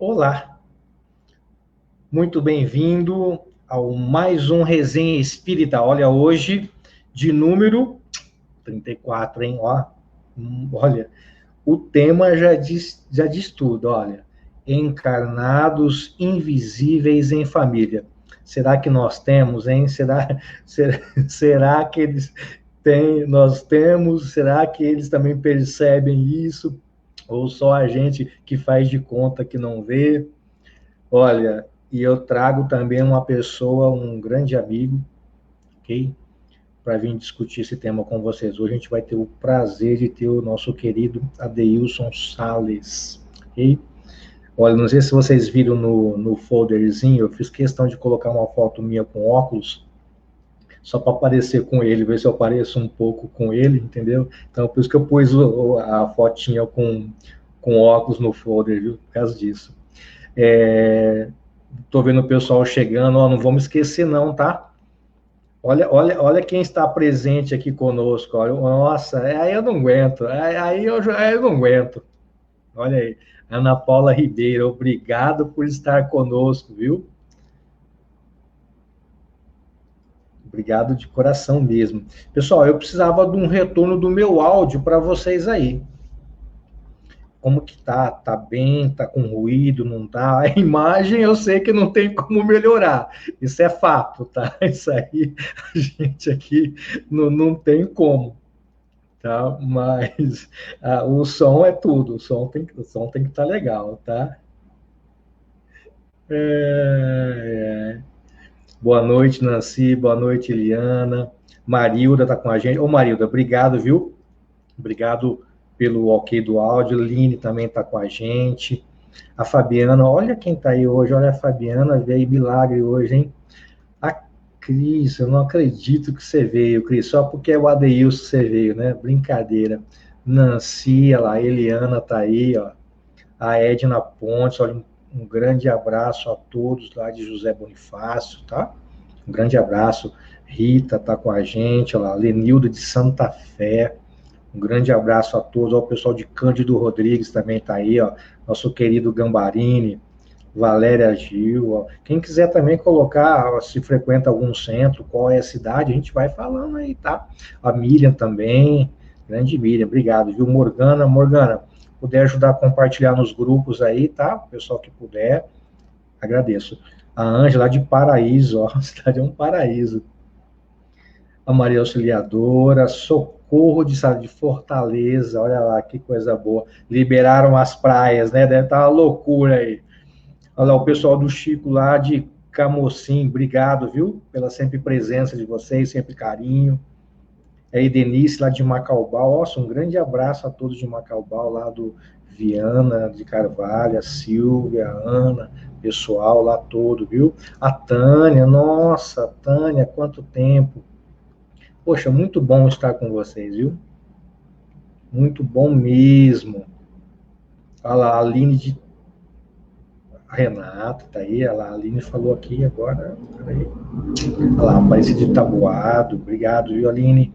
Olá, muito bem-vindo ao mais um Resenha Espírita. Olha, hoje de número 34, hein? Olha, o tema já diz tudo, olha. Encarnados invisíveis em família. Será que nós temos, hein? Será que eles têm, nós temos? Será que eles também percebem isso? Ou só a gente que faz de conta que não vê? Olha, e eu trago também uma pessoa, um grande amigo, ok? Para vir discutir esse tema com vocês. Hoje a gente vai ter o prazer de ter o nosso querido Adeilson Sales, ok? Olha, não sei se vocês viram no folderzinho, eu fiz questão de colocar uma foto minha com óculos, só para aparecer com ele, ver se eu pareço um pouco com ele, entendeu? Então, por isso que eu pus a fotinha com óculos no folder, viu? Por causa disso. Tô vendo o pessoal chegando, ó, não vamos esquecer não, tá? Olha quem está presente aqui conosco. Olha, nossa, aí eu não aguento, aí eu não aguento. Olha aí, Ana Paula Ribeiro, obrigado por estar conosco, viu? Obrigado de coração mesmo. Pessoal, eu precisava de um retorno do meu áudio para vocês aí. Como que tá? Tá bem? Tá com ruído? Não tá? A imagem eu sei que não tem como melhorar. Isso é fato, tá? Isso aí a gente aqui não tem como, tá? Mas o som é tudo. O som tem que estar legal, tá? É. Boa noite, Nancy. Boa noite, Eliana. Marilda tá com a gente. Ô, Marilda, obrigado, viu? Obrigado pelo ok do áudio. Line também está com a gente. A Fabiana, olha quem está aí hoje. Olha a Fabiana, veio milagre hoje, hein? A Cris, eu não acredito que você veio, Cris, só porque é o Adeilson que você veio, né? Brincadeira. Nancy, olha lá, a Eliana tá aí, ó. A Edna Pontes, olha, um grande abraço a todos lá de José Bonifácio, tá? Um grande abraço. Rita tá com a gente, olha lá, Lenilda de Santa Fé. Um grande abraço a todos, ao pessoal de Cândido Rodrigues também está aí, ó, nosso querido Gambarini, Valéria Gil, ó. Quem quiser também colocar, ó, se frequenta algum centro, qual é a cidade, a gente vai falando aí, tá? A Miriam também, grande Miriam, obrigado, viu? Morgana, puder ajudar a compartilhar nos grupos aí, tá? O pessoal que puder, agradeço. A Ângela de Paraíso, ó, a cidade é um paraíso. A Maria Auxiliadora, Socorro de Fortaleza, olha lá que coisa boa. Liberaram as praias, né? Deve estar uma loucura aí. Olha lá o pessoal do Chico lá de Camocim, obrigado, viu? Pela sempre presença de vocês, sempre carinho. É a Denise lá de Macaubal, nossa, um grande abraço a todos de Macaubal, lá do Viana de Carvalho, a Silvia, a Ana, pessoal lá todo, viu? A Tânia, nossa, Tânia, quanto tempo. Poxa, muito bom estar com vocês, viu? Muito bom mesmo. Olha lá, a Aline de. A Renata tá aí, olha lá, a Aline falou aqui agora. Peraí. Olha lá, Aparecida de Taboado, obrigado, viu, Aline?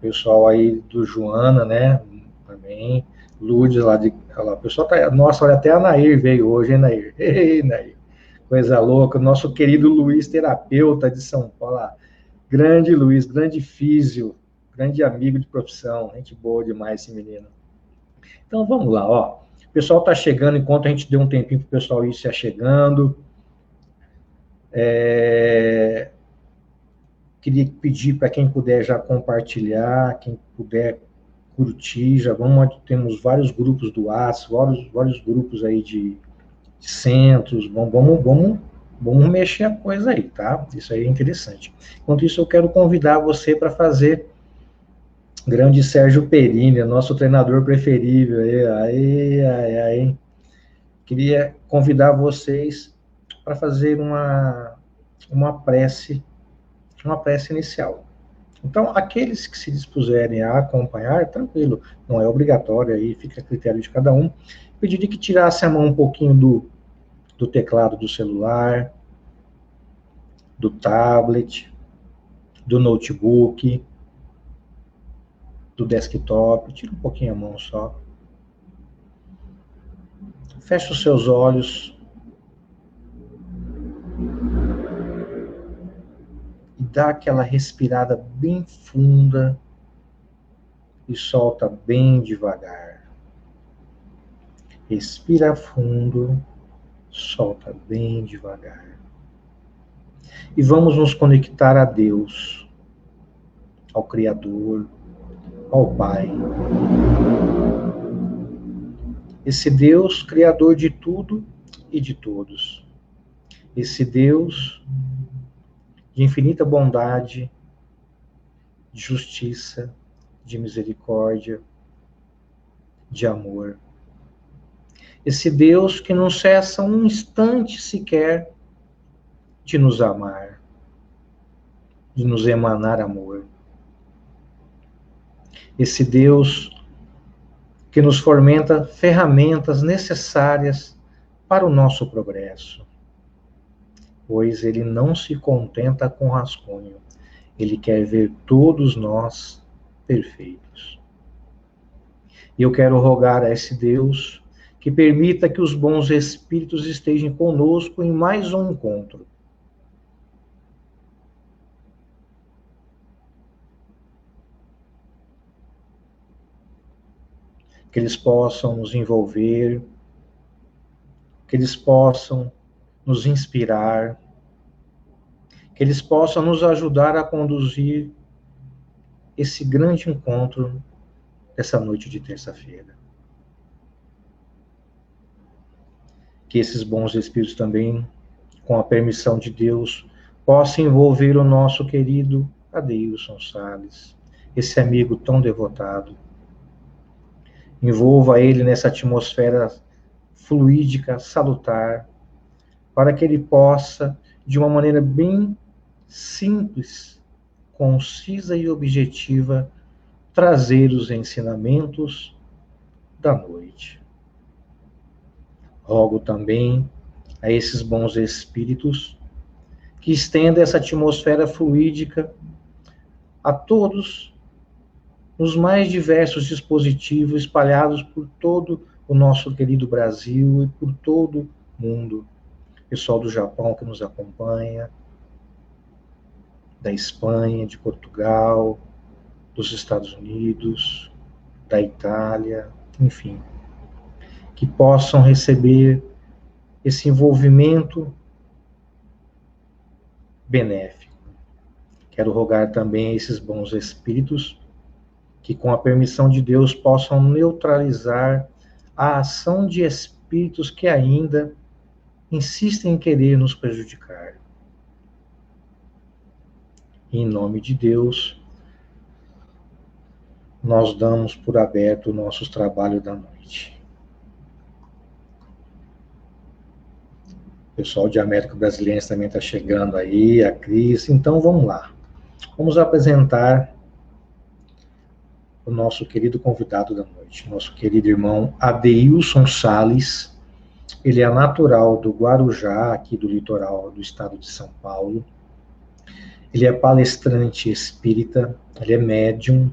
Pessoal aí do Joana, né? Também. Lourdes lá de. Olha lá, o pessoal tá. Nossa, olha, até a Nair veio hoje, hein, Nair? Ei, Nair. Coisa louca. Nosso querido Luiz, terapeuta de São Paulo. Grande Luiz, grande físio, grande amigo de profissão. Gente boa demais esse menino. Então vamos lá, ó. O pessoal está chegando, enquanto a gente deu um tempinho para o pessoal ir se achegando. Queria pedir para quem puder já compartilhar, quem puder curtir, já vamos, temos vários grupos do WhatsApp, vários grupos aí de centros, vamos mexer a coisa aí, tá? Isso aí é interessante. Enquanto isso, eu quero convidar você para fazer grande Sérgio Perini, nosso treinador preferível. Aí. Queria convidar vocês para fazer uma prece, uma prece inicial. Então, aqueles que se dispuserem a acompanhar, tranquilo, não é obrigatório, aí fica a critério de cada um. Pediria que tirasse a mão um pouquinho do teclado do celular, do tablet, do notebook, do desktop, tira um pouquinho a mão só. Feche os seus olhos e dá aquela respirada bem funda e solta bem devagar. Respira fundo, solta bem devagar. E vamos nos conectar a Deus, ao Criador, ao Pai. Esse Deus, Criador de tudo e de todos. Esse Deus de infinita bondade, de justiça, de misericórdia, de amor. Esse Deus que não cessa um instante sequer de nos amar, de nos emanar amor. Esse Deus que nos fomenta ferramentas necessárias para o nosso progresso, pois Ele não se contenta com rascunho, Ele quer ver todos nós perfeitos. E eu quero rogar a esse Deus que permita que os bons espíritos estejam conosco em mais um encontro. Que eles possam nos envolver, que eles possam nos inspirar, que eles possam nos ajudar a conduzir esse grande encontro dessa noite de terça-feira. Que esses bons espíritos também, com a permissão de Deus, possam envolver o nosso querido Adeilson Sales, esse amigo tão devotado. Envolva ele nessa atmosfera fluídica, salutar, para que ele possa, de uma maneira bem simples, concisa e objetiva, trazer os ensinamentos da noite. Rogo também a esses bons espíritos que estendam essa atmosfera fluídica a todos os mais diversos dispositivos espalhados por todo o nosso querido Brasil e por todo o mundo. Pessoal do Japão que nos acompanha, da Espanha, de Portugal, dos Estados Unidos, da Itália, enfim, que possam receber esse envolvimento benéfico. Quero rogar também a esses bons espíritos que, com a permissão de Deus, possam neutralizar a ação de espíritos que ainda insistem em querer nos prejudicar. Em nome de Deus, nós damos por aberto o nosso trabalho da noite. O pessoal de América Brasileira também está chegando aí, a Cris. Então, vamos lá. Vamos apresentar o nosso querido convidado da noite, nosso querido irmão Adeilson Sales. Ele é natural do Guarujá, aqui do litoral do estado de São Paulo. Ele é palestrante espírita, ele é médium,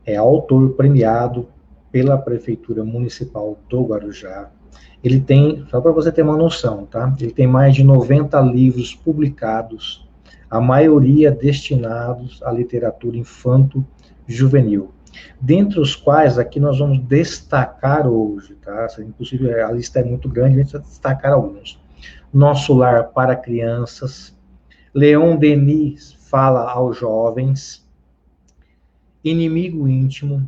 é autor premiado pela Prefeitura Municipal do Guarujá. Ele tem, só para você ter uma noção, tá? Ele tem mais de 90 livros publicados, a maioria destinados à literatura infanto-juvenil. Dentre os quais, aqui nós vamos destacar hoje, tá? Inclusive, a lista é muito grande, a gente vai destacar alguns. Nosso Lar para Crianças, Leon Denis Fala aos Jovens, Inimigo Íntimo,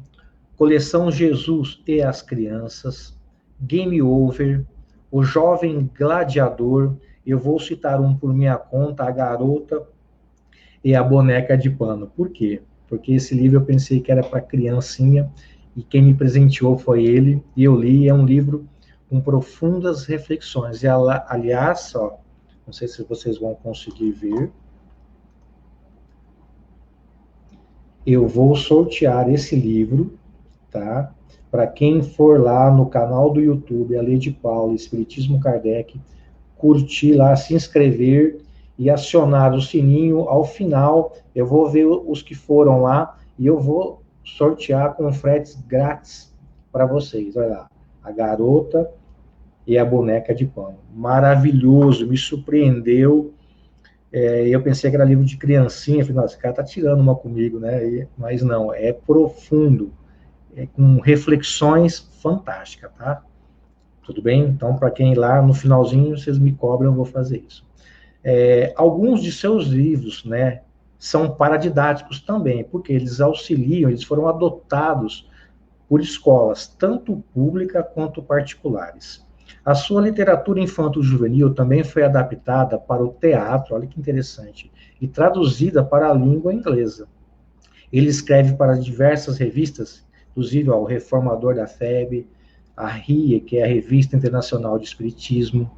Coleção Jesus e as Crianças, Game Over, O Jovem Gladiador, eu vou citar um por minha conta, A Garota e a Boneca de Pano. Por quê? Porque esse livro eu pensei que era para criancinha, e quem me presenteou foi ele, e eu li, é um livro com profundas reflexões. E aliás, ó, não sei se vocês vão conseguir ver, eu vou sortear esse livro, tá? Para quem for lá no canal do YouTube, a Lei Paula, Espiritismo Kardec, curtir lá, se inscrever e acionar o sininho. Ao final, eu vou ver os que foram lá e eu vou sortear com fretes grátis para vocês. Olha lá, A Garota e a Boneca de Pano. Maravilhoso, me surpreendeu. Eu pensei que era livro de criancinha, falei, nossa, esse cara tá tirando uma comigo, né? Mas não, é profundo, com reflexões fantásticas, tá? Tudo bem? Então, para quem ir lá no finalzinho, vocês me cobram, eu vou fazer isso. Alguns de seus livros, né, são paradidáticos também, porque eles auxiliam, eles foram adotados por escolas, tanto públicas quanto particulares. A sua literatura infanto-juvenil também foi adaptada para o teatro, olha que interessante, e traduzida para a língua inglesa. Ele escreve para diversas revistas, inclusive o Reformador da FEB, a RIE, que é a Revista Internacional de Espiritismo,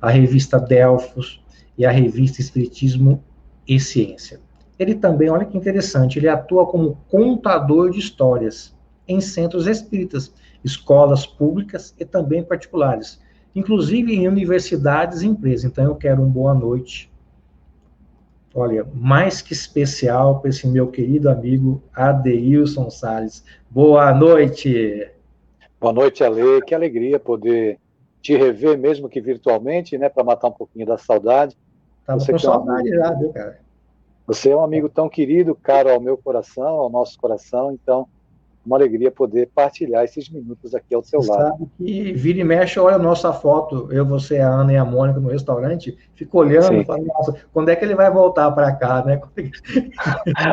a revista Delfos e a revista Espiritismo e Ciência. Ele também, olha que interessante, ele atua como contador de histórias em centros espíritas, escolas públicas e também particulares, inclusive em universidades e empresas. Então, eu quero uma boa noite, olha, mais que especial para esse meu querido amigo Adeilson Salles. Boa noite. Boa noite, Ale. Que alegria poder te rever, mesmo que virtualmente, né, para matar um pouquinho da saudade. Tava Você com que é um saudade amigo, já, viu, cara? você é um amigo tão querido, caro ao meu coração, ao nosso coração. Então, uma alegria poder partilhar esses minutos aqui ao seu Você lado. sabe que vira e mexe, olha a nossa foto, eu, você, a Ana e a Mônica no restaurante, fico olhando, Sim. falo, nossa, quando é que ele vai voltar para cá, né?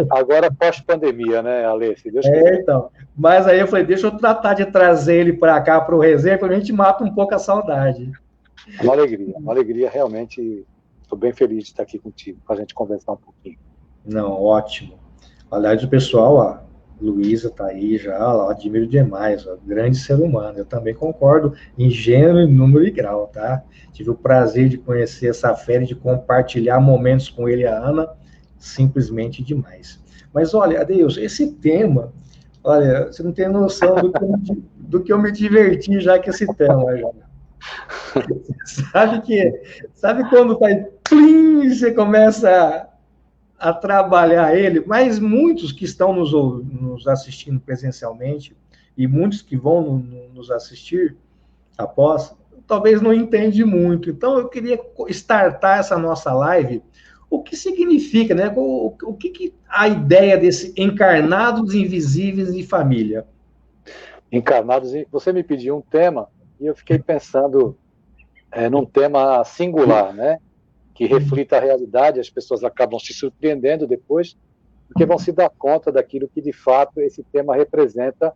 Agora, pós-pandemia, né, Ale? Se Deus quiser. Então. Mas aí eu falei, deixa eu tratar de trazer ele para cá, para o resenha, para a gente mata um pouco a saudade. Uma alegria realmente. Estou bem feliz de estar aqui contigo, para a gente conversar um pouquinho. Não, ótimo. Aliás, o pessoal, a Luísa tá aí já, ela admiro demais, ó, grande ser humano. Eu também concordo em gênero, número e grau, tá? Tive o prazer de conhecer essa fera, de compartilhar momentos com ele e a Ana, simplesmente demais. Mas olha, Adeus, esse tema, olha, você não tem noção do que eu me diverti já com esse tema, já. Sabe quando faz plim, e você começa a trabalhar ele, mas muitos que estão nos assistindo presencialmente e muitos que vão nos assistir após, talvez não entendem muito. Então, eu queria startar essa nossa live. O que significa, né? O que a ideia desse encarnados invisíveis de família? Encarnados, você me pediu um tema e eu fiquei pensando num tema singular, né? Que reflita a realidade, as pessoas acabam se surpreendendo depois, porque vão se dar conta daquilo que de fato esse tema representa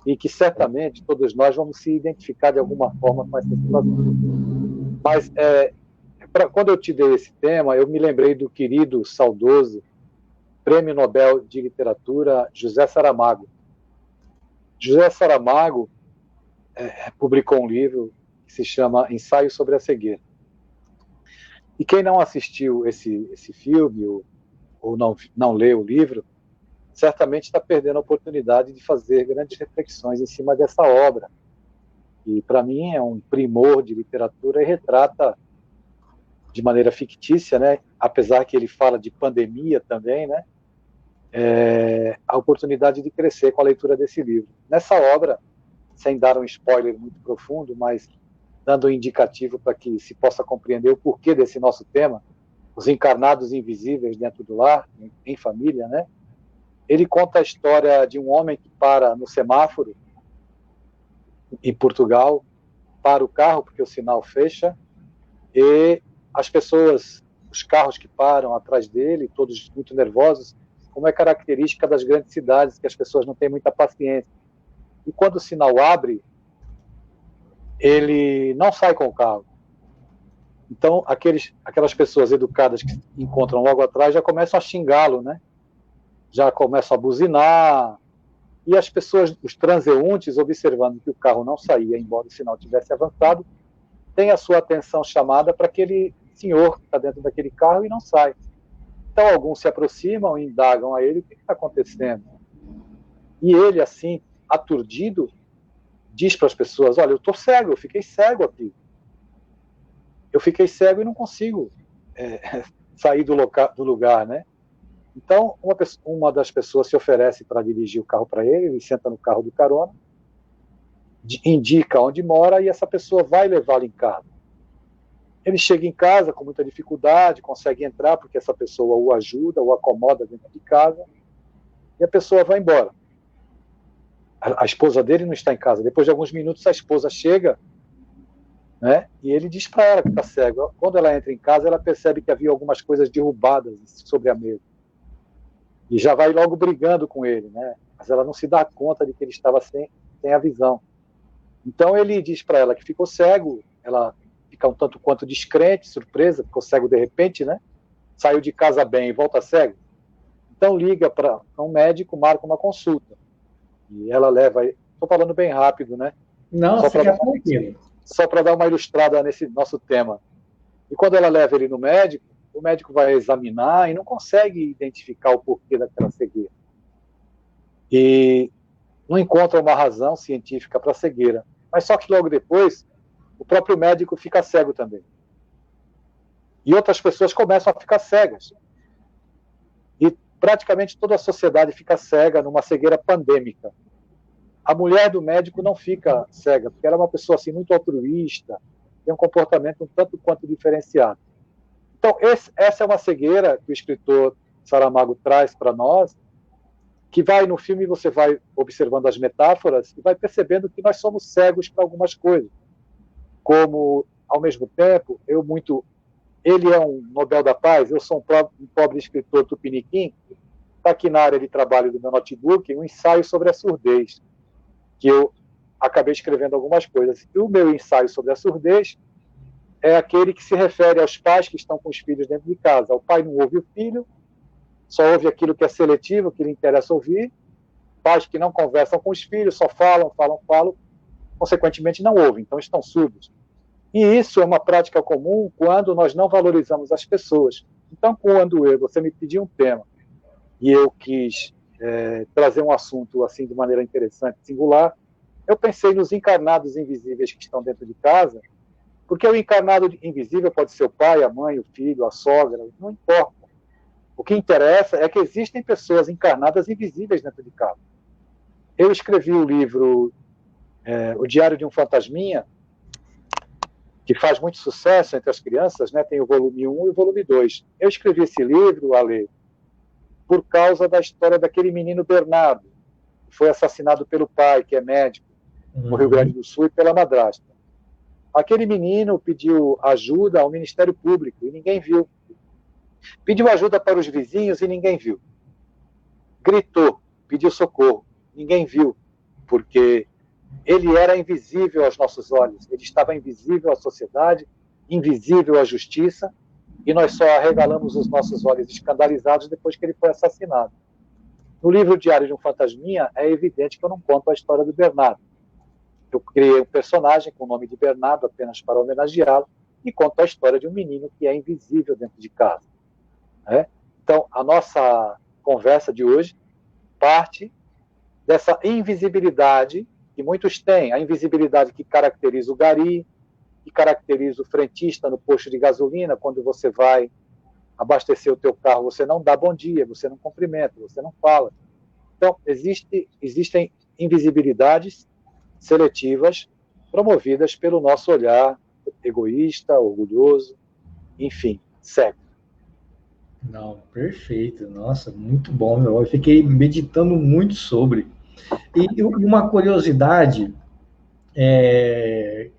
e que certamente todos nós vamos se identificar de alguma forma com essa situação. Mas quando eu te dei esse tema, eu me lembrei do querido, saudoso Prêmio Nobel de Literatura José Saramago. José Saramago publicou um livro que se chama Ensaio sobre a Cegueira. E quem não assistiu esse filme ou não leu o livro, certamente está perdendo a oportunidade de fazer grandes reflexões em cima dessa obra. E, para mim, é um primor de literatura e retrata de maneira fictícia, né? Apesar que ele fala de pandemia também, né? A oportunidade de crescer com a leitura desse livro. Nessa obra, sem dar um spoiler muito profundo, mas dando um indicativo para que se possa compreender o porquê desse nosso tema, os encarnados invisíveis dentro do lar, em família, né? Ele conta a história de um homem que para no semáforo em Portugal, para o carro porque o sinal fecha, e as pessoas, os carros que param atrás dele, todos muito nervosos, como é característica das grandes cidades, que as pessoas não têm muita paciência. E quando o sinal abre, ele não sai com o carro. Então, aquelas pessoas educadas que encontram logo atrás já começam a xingá-lo, né? Já começam a buzinar, e as pessoas, os transeuntes, observando que o carro não saía, embora o sinal tivesse avançado, têm a sua atenção chamada para aquele senhor que está dentro daquele carro e não sai. Então, alguns se aproximam e indagam a ele o que está acontecendo. E ele, assim, aturdido, diz para as pessoas, olha, eu estou cego, eu fiquei cego aqui. Eu fiquei cego e não consigo sair do lugar, né? Então, uma das pessoas se oferece para dirigir o carro para ele, ele senta no carro do carona, indica onde mora e essa pessoa vai levá-lo em casa. Ele chega em casa com muita dificuldade, consegue entrar porque essa pessoa o ajuda, o acomoda dentro de casa, e a pessoa vai embora. A esposa dele não está em casa. Depois de alguns minutos, a esposa chega, né, e ele diz para ela que está cego. Quando ela entra em casa, ela percebe que havia algumas coisas derrubadas sobre a mesa. E já vai logo brigando com ele, né? Mas ela não se dá conta de que ele estava sem a visão. Então ele diz para ela que ficou cego, ela fica um tanto quanto descrente, surpresa, ficou cego de repente, né? Saiu de casa bem e volta cego. Então liga para um médico, marca uma consulta. E ela leva, estou falando bem rápido, né? Não, fica tranquilo. Só para dar uma ilustrada nesse nosso tema. E quando ela leva ele no médico, o médico vai examinar e não consegue identificar o porquê daquela cegueira. E não encontra uma razão científica para a cegueira. Mas só que logo depois, o próprio médico fica cego também. E outras pessoas começam a ficar cegas. E praticamente toda a sociedade fica cega numa cegueira pandêmica. A mulher do médico não fica cega, porque ela é uma pessoa assim, muito altruísta, tem um comportamento um tanto quanto diferenciado. Então, essa é uma cegueira que o escritor Saramago traz para nós, que vai no filme, você vai observando as metáforas e vai percebendo que nós somos cegos para algumas coisas. Como, ao mesmo tempo, ele é um Nobel da Paz, eu sou um pobre escritor tupiniquim, está aqui na área de trabalho do meu notebook, um ensaio sobre a surdez, que eu acabei escrevendo algumas coisas. E o meu ensaio sobre a surdez é aquele que se refere aos pais que estão com os filhos dentro de casa. O pai não ouve o filho, só ouve aquilo que é seletivo, que lhe interessa ouvir. Pais que não conversam com os filhos, só falam, consequentemente não ouvem, então estão surdos. E isso é uma prática comum quando nós não valorizamos as pessoas. Então, quando você me pediu um tema e eu quis trazer um assunto assim de maneira interessante, singular, eu pensei nos encarnados invisíveis que estão dentro de casa, porque o encarnado invisível pode ser o pai, a mãe, o filho, a sogra, não importa. O que interessa é que existem pessoas encarnadas invisíveis dentro de casa. Eu escrevi o livro O Diário de um Fantasminha, que faz muito sucesso entre as crianças, né? Tem o volume 1 e o volume 2. Eu escrevi esse livro, Ale, por causa da história daquele menino Bernardo, que foi assassinado pelo pai, que é médico, no Rio Grande do Sul, e pela madrasta. Aquele menino pediu ajuda ao Ministério Público e ninguém viu. Pediu ajuda para os vizinhos e ninguém viu. Gritou, pediu socorro, ninguém viu, porque ele era invisível aos nossos olhos, ele estava invisível à sociedade, invisível à justiça, e nós só arregalamos os nossos olhos escandalizados depois que ele foi assassinado. No livro Diário de um Fantasminha, é evidente que eu não conto a história do Bernardo. Eu criei um personagem com o nome de Bernardo apenas para homenageá-lo e conto a história de um menino que é invisível dentro de casa. Né? Então, a nossa conversa de hoje parte dessa invisibilidade que muitos têm, a invisibilidade que caracteriza o gari, que caracteriza o frentista no posto de gasolina, quando você vai abastecer o teu carro, você não dá bom dia, você não cumprimenta, você não fala. Então, existem invisibilidades seletivas promovidas pelo nosso olhar egoísta, orgulhoso, enfim, cego. Não, perfeito. Nossa, muito bom, meu. Eu fiquei meditando muito sobre. E uma curiosidade,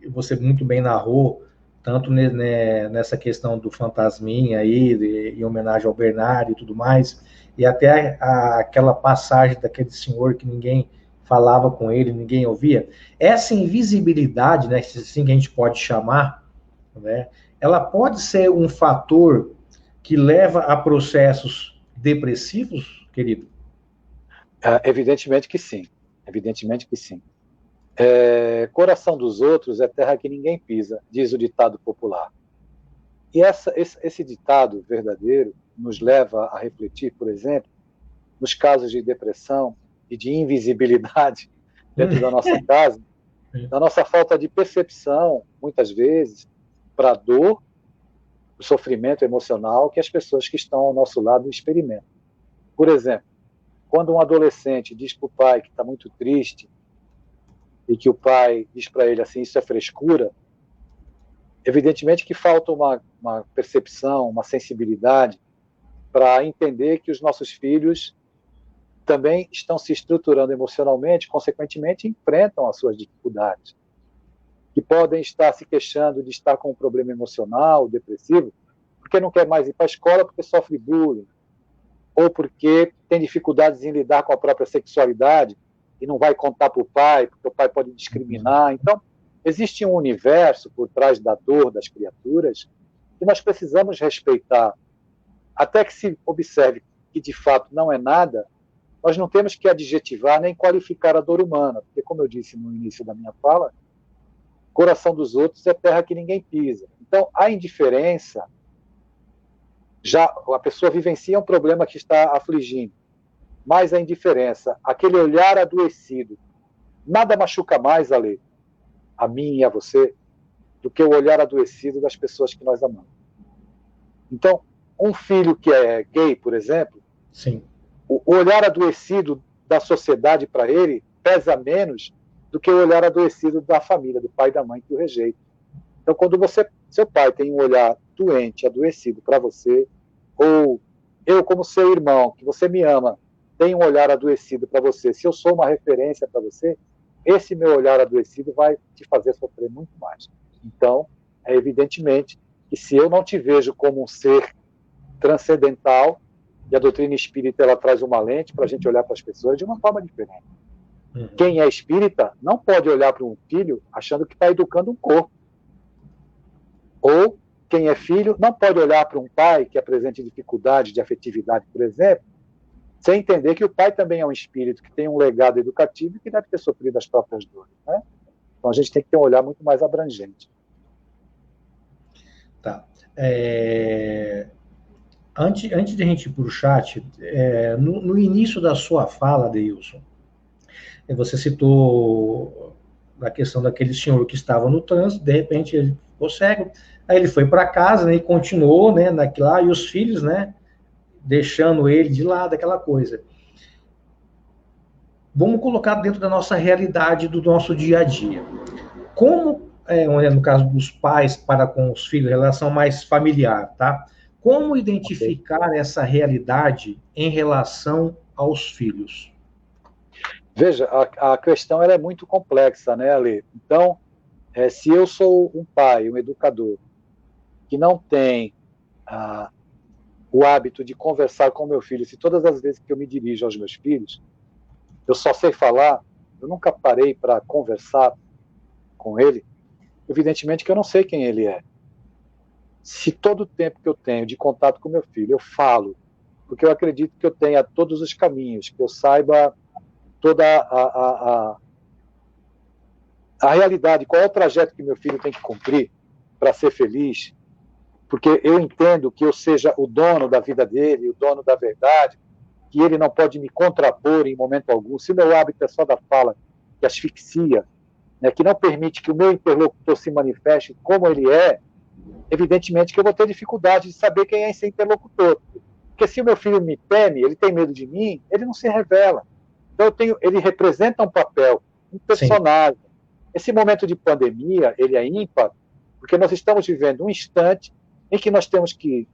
você muito bem narrou, tanto nessa questão do fantasminha aí, em homenagem ao Bernardo e tudo mais, e até aquela passagem daquele senhor que ninguém falava com ele, ninguém ouvia. Essa invisibilidade, né, assim que a gente pode chamar, né, ela pode ser um fator que leva a processos depressivos, querido? Evidentemente que sim. Evidentemente que sim. Coração dos outros é terra que ninguém pisa, diz o ditado popular. E esse ditado verdadeiro nos leva a refletir, por exemplo, nos casos de depressão e de invisibilidade dentro da nossa casa, da nossa falta de percepção, muitas vezes, para a dor, o sofrimento emocional que as pessoas que estão ao nosso lado experimentam. Por exemplo, quando um adolescente diz para o pai que está muito triste, e que o pai diz para ele assim, isso é frescura, evidentemente que falta uma percepção, uma sensibilidade para entender que os nossos filhos também estão se estruturando emocionalmente, consequentemente enfrentam as suas dificuldades, que podem estar se queixando de estar com um problema emocional, depressivo, porque não quer mais ir para a escola porque sofre bullying, ou porque tem dificuldades em lidar com a própria sexualidade e não vai contar para o pai, porque o pai pode discriminar. Então, existe um universo por trás da dor das criaturas que nós precisamos respeitar, até que se observe que, de fato, não é nada. Nós não temos que adjetivar nem qualificar a dor humana, porque, como eu disse no início da minha fala, coração dos outros é terra que ninguém pisa. Então, a indiferença, já a pessoa vivencia um problema que está afligindo, mas a indiferença, aquele olhar adoecido, nada machuca mais, Ale, a mim e a você, do que o olhar adoecido das pessoas que nós amamos. Então, um filho que é gay, por exemplo, Sim. O olhar adoecido da sociedade para ele pesa menos do que o olhar adoecido da família, do pai e da mãe que o rejeita. Então, quando seu pai tem um olhar doente, adoecido para você, ou eu, como seu irmão, que você me ama, tenho um olhar adoecido para você, se eu sou uma referência para você, esse meu olhar adoecido vai te fazer sofrer muito mais. Então, é evidentemente que se eu não te vejo como um ser transcendental, e a doutrina espírita ela traz uma lente para a gente olhar para as pessoas de uma forma diferente. Quem é espírita não pode olhar para um filho achando que está educando um corpo. Ou quem é filho não pode olhar para um pai que apresente dificuldade de afetividade, por exemplo, sem entender que o pai também é um espírito que tem um legado educativo e que deve ter sofrido as próprias dores. Né? Então a gente tem que ter um olhar muito mais abrangente. Tá. Antes de a gente ir para o chat, no início da sua fala, Deilson, você citou a questão daquele senhor que estava no trânsito, de repente ele ficou cego, aí ele foi para casa, né, e continuou, né, naquilo, e os filhos, né, deixando ele de lado, aquela coisa. Vamos colocar dentro da nossa realidade, do nosso dia a dia. Como, no caso dos pais para com os filhos, relação mais familiar, tá? Como identificar essa realidade em relação aos filhos? Veja, a questão ela é muito complexa, né, Ale? Então, se eu sou um pai, um educador, que não tem o hábito de conversar com meu filho, se todas as vezes que eu me dirijo aos meus filhos, eu só sei falar, eu nunca parei para conversar com ele, evidentemente que eu não sei quem ele é. Se todo o tempo que eu tenho de contato com meu filho, eu falo, porque eu acredito que eu tenha todos os caminhos, que eu saiba toda a realidade, qual é o trajeto que meu filho tem que cumprir para ser feliz, porque eu entendo que eu seja o dono da vida dele, o dono da verdade, que ele não pode me contrapor em momento algum. Se o meu hábito é só da fala, que asfixia, né, que não permite que o meu interlocutor se manifeste como ele é, evidentemente que eu vou ter dificuldade de saber quem é esse interlocutor. Porque se o meu filho me teme, ele tem medo de mim, ele não se revela. Então ele representa um papel, um personagem. Sim. Esse momento de pandemia, ele é ímpar, porque nós estamos vivendo um instante em que nós temos que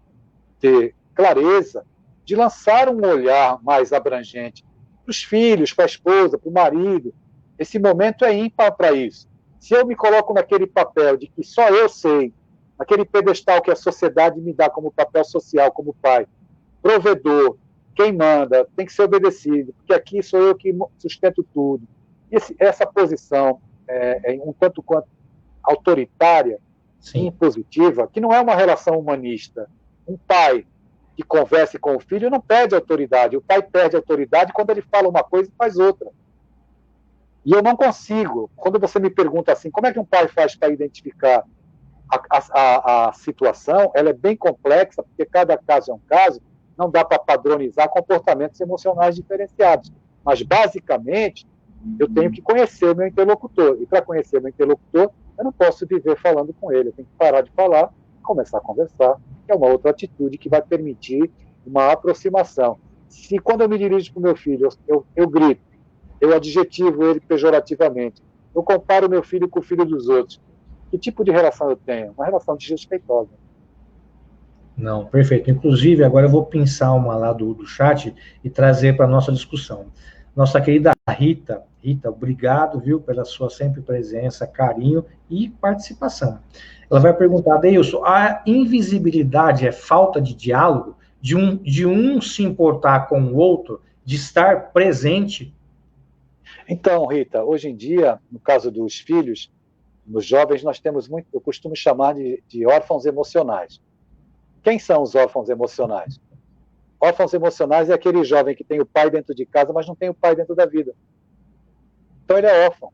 ter clareza de lançar um olhar mais abrangente para os filhos, para a esposa, para o marido. Esse momento é ímpar para isso. Se eu me coloco naquele papel de que só eu sei, naquele pedestal que a sociedade me dá como papel social, como pai, provedor, quem manda, tem que ser obedecido, porque aqui sou eu que sustento tudo. Essa posição é um tanto quanto autoritária, sim, impositiva, que não é uma relação humanista. Um pai que converse com o filho não perde autoridade. O pai perde autoridade quando ele fala uma coisa e faz outra. E eu não consigo. Quando você me pergunta assim, como é que um pai faz para identificar a situação, ela é bem complexa, porque cada caso é um caso, não dá para padronizar comportamentos emocionais diferenciados. Mas, basicamente, eu tenho que conhecer o meu interlocutor. E, para conhecer o meu interlocutor, eu não posso viver falando com ele. Eu tenho que parar de falar e começar a conversar, que é uma outra atitude que vai permitir uma aproximação. Se, quando eu me dirijo para o meu filho, eu grito, eu adjetivo ele pejorativamente, eu comparo meu filho com o filho dos outros. Que tipo de relação eu tenho? Uma relação desrespeitosa. Não, perfeito. Inclusive, agora eu vou pensar uma lá do chat e trazer para a nossa discussão. Nossa querida Rita, obrigado, viu, pela sua sempre presença, carinho e participação. Ela vai perguntar, Deilson, a invisibilidade é falta de diálogo? De um se importar com o outro, de estar presente? Então, Rita, hoje em dia, no caso dos filhos, nos jovens, nós temos muito, eu costumo chamar de órfãos emocionais. Quem são os órfãos emocionais? Órfãos emocionais é aquele jovem que tem o pai dentro de casa, mas não tem o pai dentro da vida. Então ele é órfão.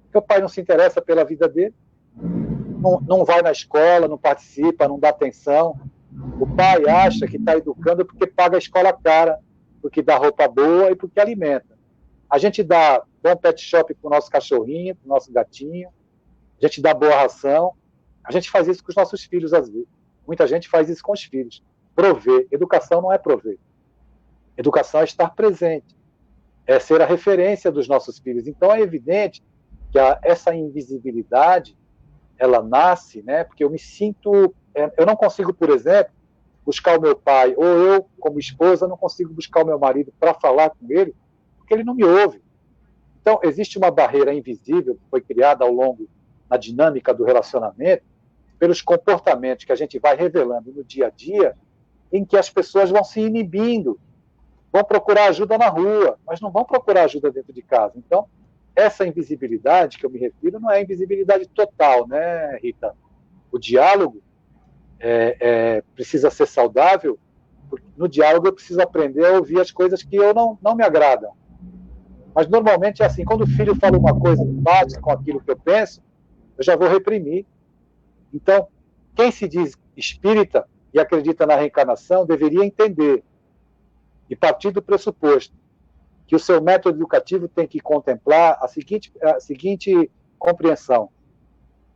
Porque o pai não se interessa pela vida dele, não vai na escola, não participa, não dá atenção. O pai acha que está educando porque paga a escola cara, porque dá roupa boa e porque alimenta. A gente dá bom pet shop para o nosso cachorrinho, para o nosso gatinho, a gente dá boa ração, a gente faz isso com os nossos filhos às vezes. Muita gente faz isso com os filhos. Prover. Educação não é prover. Educação é estar presente, é ser a referência dos nossos filhos. Então é evidente que essa invisibilidade, ela nasce, né? Porque eu me sinto, eu não consigo, por exemplo, buscar o meu pai, ou eu, como esposa, não consigo buscar o meu marido para falar com ele, porque ele não me ouve. Então existe uma barreira invisível que foi criada ao longo da dinâmica do relacionamento, pelos comportamentos que a gente vai revelando no dia a dia, em que as pessoas vão se inibindo, vão procurar ajuda na rua, mas não vão procurar ajuda dentro de casa. Então, essa invisibilidade que eu me refiro não é invisibilidade total, né, Rita? O diálogo precisa ser saudável, porque no diálogo eu preciso aprender a ouvir as coisas que eu não me agradam. Mas normalmente é assim, quando o filho fala uma coisa que bate com aquilo que eu penso, eu já vou reprimir. Então, quem se diz espírita e acredita na reencarnação deveria entender e partir do pressuposto que o seu método educativo tem que contemplar a seguinte compreensão,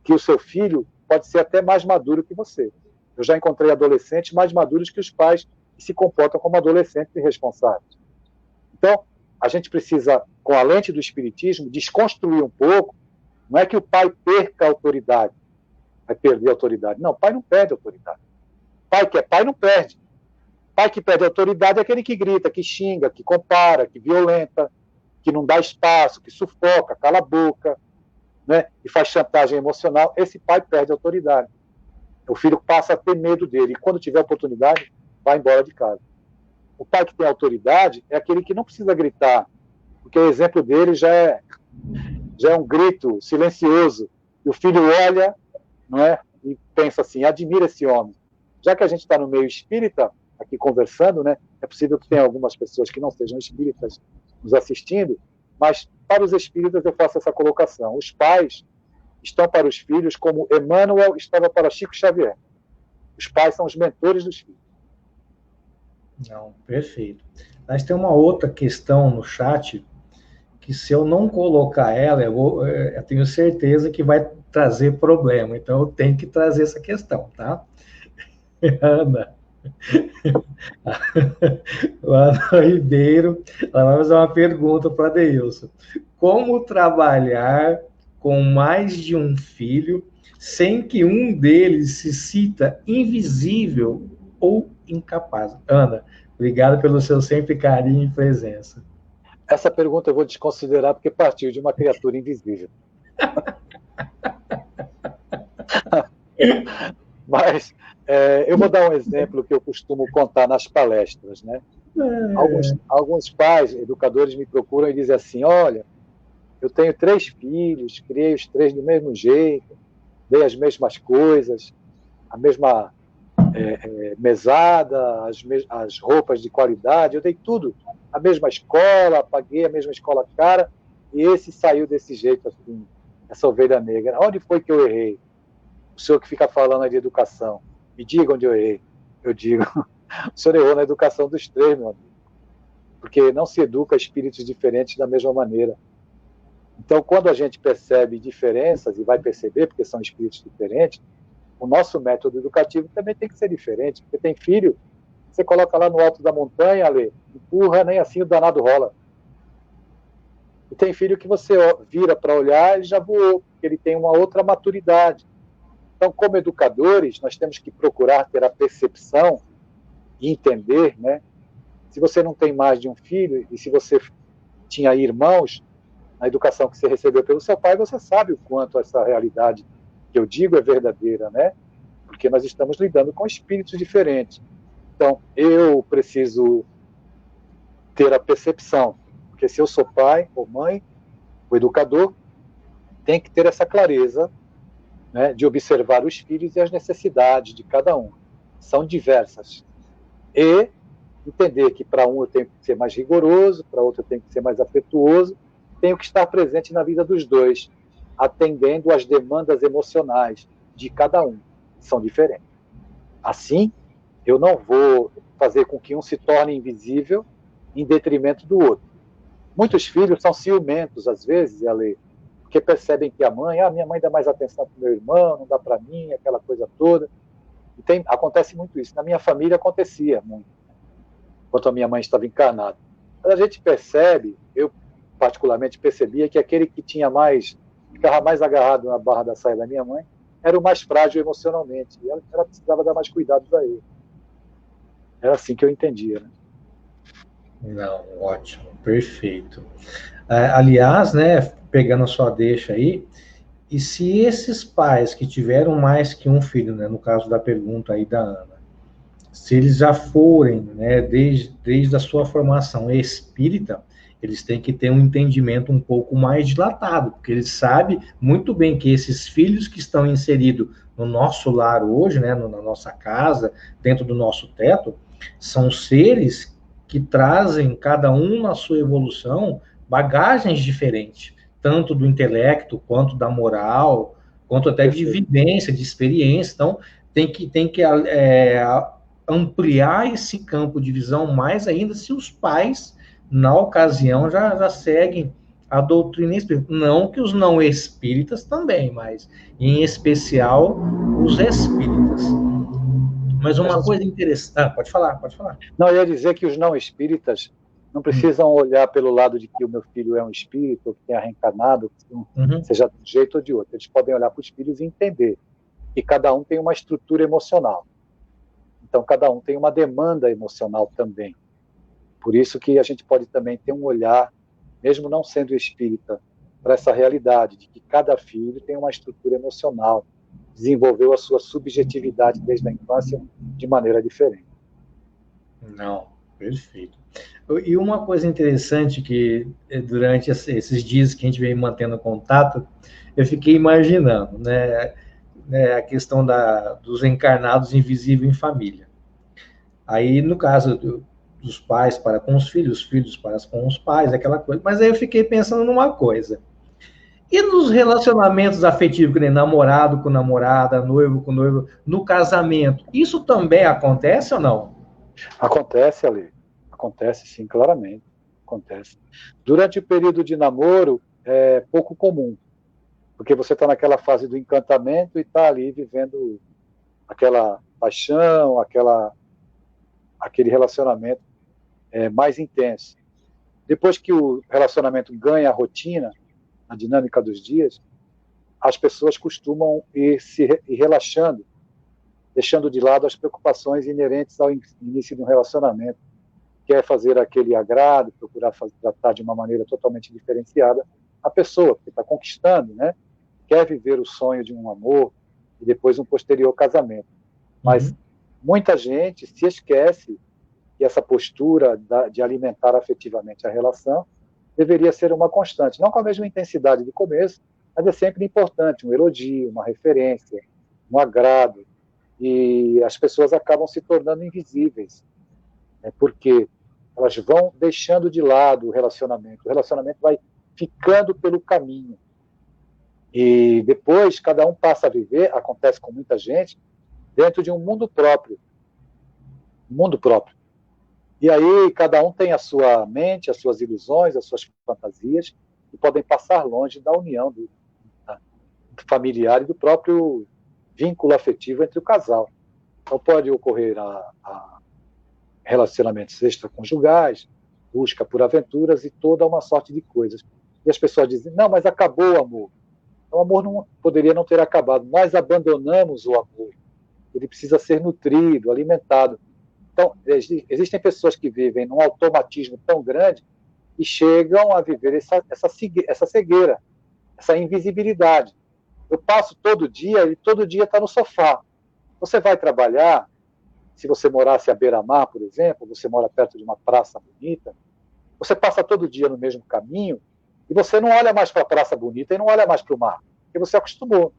que o seu filho pode ser até mais maduro que você. Eu já encontrei adolescentes mais maduros que os pais que se comportam como adolescentes irresponsáveis. Então, a gente precisa, com a lente do espiritismo, desconstruir um pouco. Não é que o pai perca a autoridade, vai perder a autoridade. Não, o pai não perde a autoridade. Pai que é pai não perde. Pai que perde a autoridade é aquele que grita, que xinga, que compara, que violenta, que não dá espaço, que sufoca, cala a boca, né? E faz chantagem emocional. Esse pai perde a autoridade. O filho passa a ter medo dele. E quando tiver oportunidade, vai embora de casa. O pai que tem autoridade é aquele que não precisa gritar, porque o exemplo dele já é um grito silencioso. E o filho olha, não é? E pensa assim, admira esse homem. Já que a gente está no meio espírita, aqui conversando, né? É possível que tenha algumas pessoas que não sejam espíritas nos assistindo, mas para os espíritas eu faço essa colocação. Os pais estão para os filhos como Emmanuel estava para Chico Xavier. Os pais são os mentores dos filhos. Não, perfeito. Mas tem uma outra questão no chat que se eu não colocar ela, eu tenho certeza que vai trazer problema. Então eu tenho que trazer essa questão, tá? Ana. Ana Ribeiro, ela vai fazer uma pergunta para Deilson. Como trabalhar com mais de um filho sem que um deles se sinta invisível ou incapaz? Ana, obrigado pelo seu sempre carinho e presença. Essa pergunta eu vou desconsiderar porque partiu de uma criatura invisível. Mas eu vou dar um exemplo que eu costumo contar nas palestras, né? Alguns pais, educadores, me procuram e dizem assim, olha, eu tenho 3 filhos, criei os 3 do mesmo jeito, dei as mesmas coisas, a mesma mesada, as roupas de qualidade, eu dei tudo, a mesma escola, paguei a mesma escola cara, e esse saiu desse jeito assim, essa ovelha negra. Onde foi que eu errei? O senhor que fica falando aí de educação, me diga onde eu errei. Eu digo, o senhor errou na educação dos 3, meu amigo, porque não se educa espíritos diferentes da mesma maneira. Então, quando a gente percebe diferenças, e vai perceber, porque são espíritos diferentes, o nosso método educativo também tem que ser diferente, porque tem filho, você coloca lá no alto da montanha, Ale, empurra, nem assim o danado rola. E tem filho que você vira para olhar e já voou, porque ele tem uma outra maturidade. Então, como educadores, nós temos que procurar ter a percepção e entender, né? Se você não tem mais de um filho, e se você tinha irmãos, na educação que você recebeu pelo seu pai, você sabe o quanto essa realidade que eu digo é verdadeira, né? Porque nós estamos lidando com espíritos diferentes. Então, eu preciso ter a percepção, porque se eu sou pai ou mãe, o educador tem que ter essa clareza, né, de observar os filhos e as necessidades de cada um. São diversas. E entender que para um eu tenho que ser mais rigoroso, para outro eu tenho que ser mais afetuoso, tenho que estar presente na vida dos dois, atendendo às demandas emocionais de cada um, que são diferentes. Assim, eu não vou fazer com que um se torne invisível em detrimento do outro. Muitos filhos são ciumentos, às vezes, Ale, porque percebem que a mãe, minha mãe dá mais atenção para o meu irmão, não dá para mim, aquela coisa toda. E acontece muito isso. Na minha família acontecia muito, enquanto a minha mãe estava encarnada. Mas a gente percebe, eu particularmente percebia, que aquele que tinha mais, ficava mais agarrado na barra da saia da minha mãe, era o mais frágil emocionalmente. E ela precisava dar mais cuidados a ele. Era assim que eu entendia, né? Não, ótimo, perfeito. Aliás, né, pegando a sua deixa aí, e se esses pais que tiveram mais que um filho, né, no caso da pergunta aí da Ana, se eles já forem, né, desde a sua formação espírita, eles têm que ter um entendimento um pouco mais dilatado, porque eles sabem muito bem que esses filhos que estão inseridos no nosso lar hoje, né, na nossa casa, dentro do nosso teto, são seres que trazem, cada um na sua evolução, bagagens diferentes, tanto do intelecto, quanto da moral, quanto até de vivência, de experiência. Então, tem que ampliar esse campo de visão mais ainda se os pais, na ocasião, já seguem a doutrina espírita. Não que os não espíritas também, mas em especial os espíritas. Mas uma coisa interessante... pode falar. Não, eu ia dizer que os não espíritas não precisam olhar pelo lado de que o meu filho é um espírito, ou que tenha reencarnado, seja de um jeito ou de outro. Eles podem olhar para os filhos e entender que cada um tem uma estrutura emocional. Então, cada um tem uma demanda emocional também. Por isso que a gente pode também ter um olhar, mesmo não sendo espírita, para essa realidade de que cada filho tem uma estrutura emocional, desenvolveu a sua subjetividade desde a infância de maneira diferente. Não, perfeito. E uma coisa interessante que durante esses dias que a gente vem mantendo contato, eu fiquei imaginando, né, a questão dos encarnados invisíveis em família. Aí, no caso dos pais para com os filhos para com os pais, aquela coisa. Mas aí eu fiquei pensando numa coisa. E nos relacionamentos afetivos, que nem namorado com namorada, noivo com noivo, no casamento, isso também acontece ou não? Acontece, Ale. Acontece, sim, claramente. Acontece. Durante o período de namoro, é pouco comum, porque você está naquela fase do encantamento e está ali vivendo aquela paixão, aquele relacionamento mais intenso. Depois que o relacionamento ganha a rotina, a dinâmica dos dias, as pessoas costumam ir relaxando, deixando de lado as preocupações inerentes ao início de um relacionamento. Quer fazer aquele agrado, procurar tratar de uma maneira totalmente diferenciada a pessoa, que está conquistando, né? Quer viver o sonho de um amor e depois um posterior casamento. Mas muita gente se esquece que essa postura de alimentar afetivamente a relação deveria ser uma constante, não com a mesma intensidade do começo, mas é sempre importante um elogio, uma referência, um agrado, e as pessoas acabam se tornando invisíveis, né, porque elas vão deixando de lado o relacionamento vai ficando pelo caminho, e depois cada um passa a viver, acontece com muita gente, dentro de um mundo próprio, e aí cada um tem a sua mente, as suas ilusões, as suas fantasias, que podem passar longe da união do familiar e do próprio vínculo afetivo entre o casal. Então pode ocorrer a relacionamentos extraconjugais, busca por aventuras e toda uma sorte de coisas. E as pessoas dizem, não, mas acabou o amor. O amor não, poderia não ter acabado. Nós abandonamos o amor. Ele precisa ser nutrido, alimentado. Então, existem pessoas que vivem num automatismo tão grande e chegam a viver essa cegueira, essa invisibilidade. Eu passo todo dia e todo dia está no sofá. Você vai trabalhar, se você morasse à beira-mar, por exemplo, você mora perto de uma praça bonita, você passa todo dia no mesmo caminho e você não olha mais para a praça bonita e não olha mais para o mar, porque você acostumou.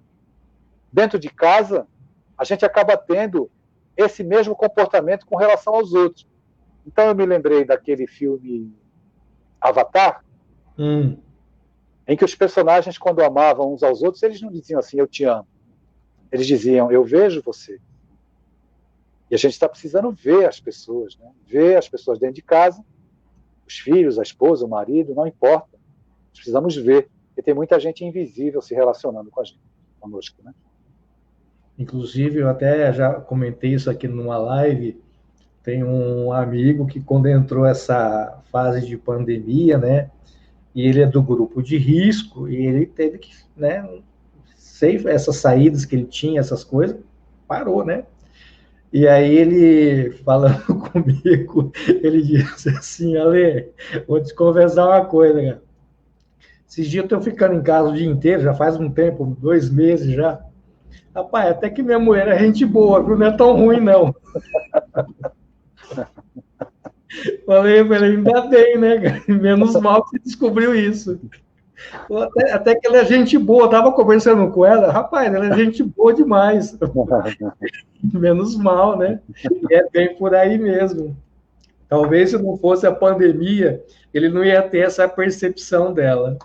Dentro de casa, a gente acaba tendo esse mesmo comportamento com relação aos outros. Então eu me lembrei daquele filme Avatar, em que os personagens, quando amavam uns aos outros, eles não diziam assim, eu te amo. Eles diziam, eu vejo você. E a gente está precisando ver as pessoas, né? Ver as pessoas dentro de casa, os filhos, a esposa, o marido, não importa. Nós precisamos ver, porque tem muita gente invisível se relacionando com a gente, conosco, né? Inclusive, eu até já comentei isso aqui numa live. Tem um amigo que, quando entrou essa fase de pandemia, né, e ele é do grupo de risco, e ele teve que, né, sei, essas saídas que ele tinha, essas coisas, parou, né? E aí ele, falando comigo, ele disse assim, Ale, vou te conversar uma coisa, cara. Esses dias eu tô ficando em casa o dia inteiro, já faz um tempo, 2 meses já. Rapaz, até que minha mulher é gente boa, viu? Não é tão ruim, não. Falei, ainda bem, né, cara? Menos mal que você descobriu isso. Até que ela é gente boa, eu tava conversando com ela, rapaz, ela é gente boa demais. Menos mal, né? E é bem por aí mesmo. Talvez se não fosse a pandemia, ele não ia ter essa percepção dela.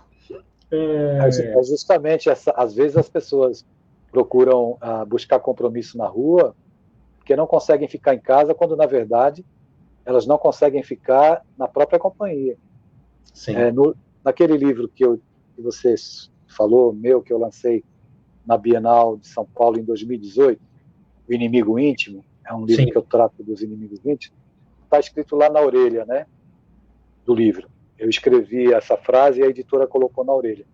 É justamente às vezes as pessoas procuram buscar compromisso na rua porque não conseguem ficar em casa, quando na verdade elas não conseguem ficar na própria companhia. Sim. Naquele livro que você falou, que eu lancei na Bienal de São Paulo em 2018, O Inimigo Íntimo, é um livro, sim, que eu trato dos inimigos íntimos, está escrito lá na orelha, né, do livro. Eu escrevi essa frase e a editora colocou na orelha.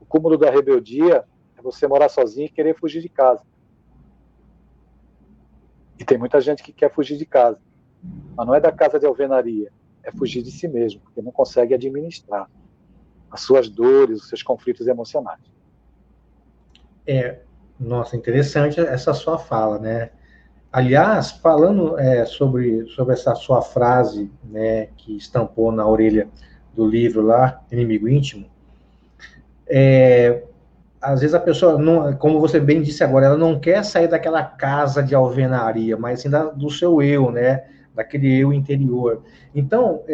O cúmulo da rebeldia é você morar sozinho e querer fugir de casa. E tem muita gente que quer fugir de casa. Mas não é da casa de alvenaria, é fugir de si mesmo, porque não consegue administrar as suas dores, os seus conflitos emocionais. Nossa, interessante essa sua fala, né? Aliás, falando sobre essa sua frase, né, que estampou na orelha do livro lá, Inimigo Íntimo, às vezes a pessoa, não, como você bem disse agora, ela não quer sair daquela casa de alvenaria, mas sim do seu eu, né? Daquele eu interior. Então,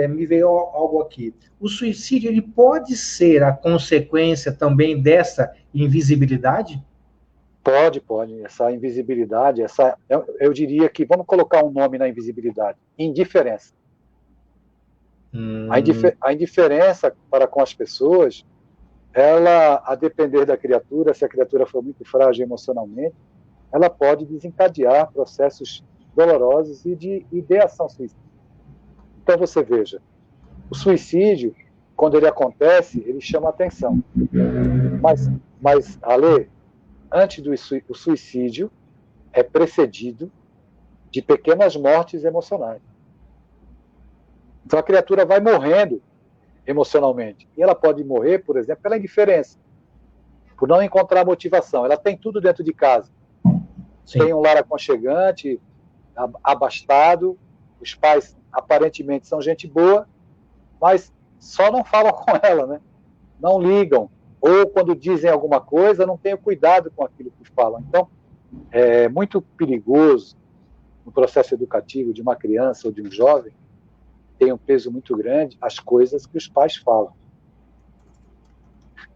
me veio algo aqui. O suicídio, ele pode ser a consequência também dessa invisibilidade? Pode. Essa invisibilidade, eu diria que, vamos colocar um nome na invisibilidade, indiferença. A indiferença para com as pessoas, ela, a depender da criatura, se a criatura for muito frágil emocionalmente, ela pode desencadear processos dolorosos e de ideação suicida. Então você veja, o suicídio, quando ele acontece, ele chama atenção. Mas Ale, antes o suicídio é precedido de pequenas mortes emocionais. Então a criatura vai morrendo emocionalmente. E ela pode morrer, por exemplo, pela indiferença, por não encontrar motivação. Ela tem tudo dentro de casa. Sim. Tem um lar aconchegante, abastado, os pais aparentemente são gente boa, mas só não falam com ela, né? Não ligam. Ou quando dizem alguma coisa, não têm cuidado com aquilo que falam. Então, é muito perigoso no processo educativo de uma criança ou de um jovem, tem um peso muito grande as coisas que os pais falam.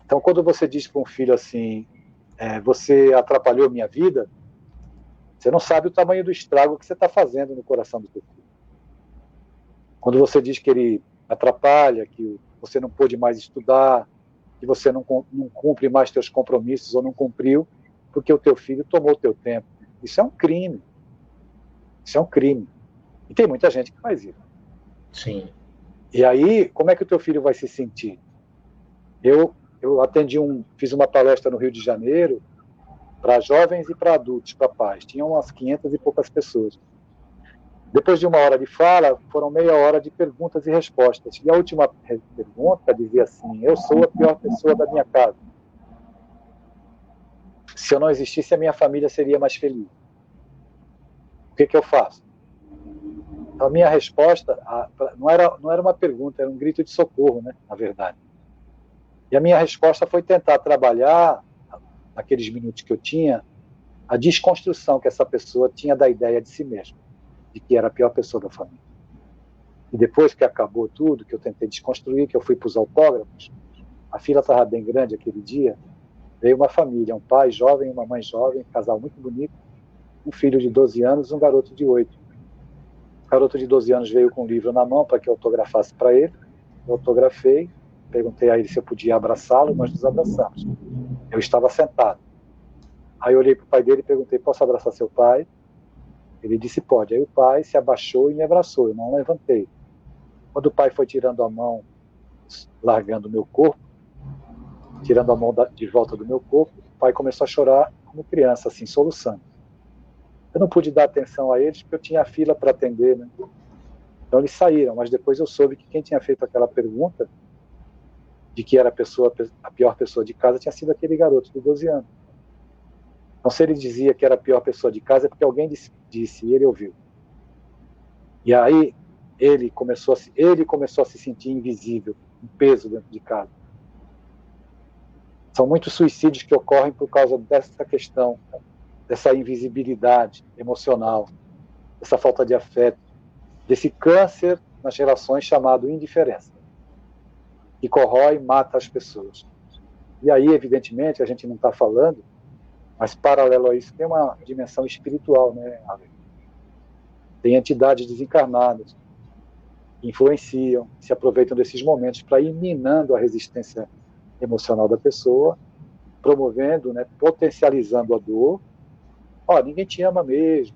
Então, quando você diz para um filho assim, você atrapalhou minha vida, você não sabe o tamanho do estrago que você está fazendo no coração do teu filho. Quando você diz que ele atrapalha, que você não pôde mais estudar, que você não cumpre mais teus compromissos ou não cumpriu, porque o teu filho tomou o teu tempo. Isso é um crime. Isso é um crime. E tem muita gente que faz isso. Sim. E aí, como é que o teu filho vai se sentir? Eu fiz uma palestra no Rio de Janeiro para jovens e para adultos, para pais. Tinham umas 500 e poucas pessoas. Depois de uma hora de fala, foram meia hora de perguntas e respostas. E a última pergunta dizia assim: eu sou a pior pessoa da minha casa. Se eu não existisse, a minha família seria mais feliz. O que eu faço? Então, a minha resposta não era uma pergunta, era um grito de socorro, né, na verdade. E a minha resposta foi tentar trabalhar, naqueles minutos que eu tinha, a desconstrução que essa pessoa tinha da ideia de si mesma, de que era a pior pessoa da família. E depois que acabou tudo, que eu tentei desconstruir, que eu fui para os autógrafos, a fila estava bem grande aquele dia, veio uma família, um pai jovem, uma mãe jovem, um casal muito bonito, um filho de 12 anos, um garoto de 8. O garoto de 12 anos veio com um livro na mão para que eu autografasse para ele. Eu autografei, perguntei a ele se eu podia abraçá-lo, nós nos abraçamos. Eu estava sentado. Aí eu olhei para o pai dele e perguntei: posso abraçar seu pai? Ele disse: pode. Aí o pai se abaixou e me abraçou, eu não levantei. Quando o pai foi tirando a mão, largando o meu corpo, tirando a mão de volta do meu corpo, o pai começou a chorar como criança, assim, soluçando. Eu não pude dar atenção a eles porque eu tinha a fila para atender, né? Então eles saíram, mas depois eu soube que quem tinha feito aquela pergunta de que era a pior pessoa de casa tinha sido aquele garoto de 12 anos. Então, se ele dizia que era a pior pessoa de casa, é porque alguém disse e ele ouviu. E aí ele começou a se sentir invisível, um peso dentro de casa. São muitos suicídios que ocorrem por causa dessa questão, dessa invisibilidade emocional, dessa falta de afeto, desse câncer nas relações chamado indiferença, que corrói e mata as pessoas. E aí, evidentemente, a gente não está falando, mas paralelo a isso tem uma dimensão espiritual, né? Tem entidades desencarnadas que influenciam, se aproveitam desses momentos para ir minando a resistência emocional da pessoa, promovendo, né, potencializando a dor. Ninguém te ama mesmo.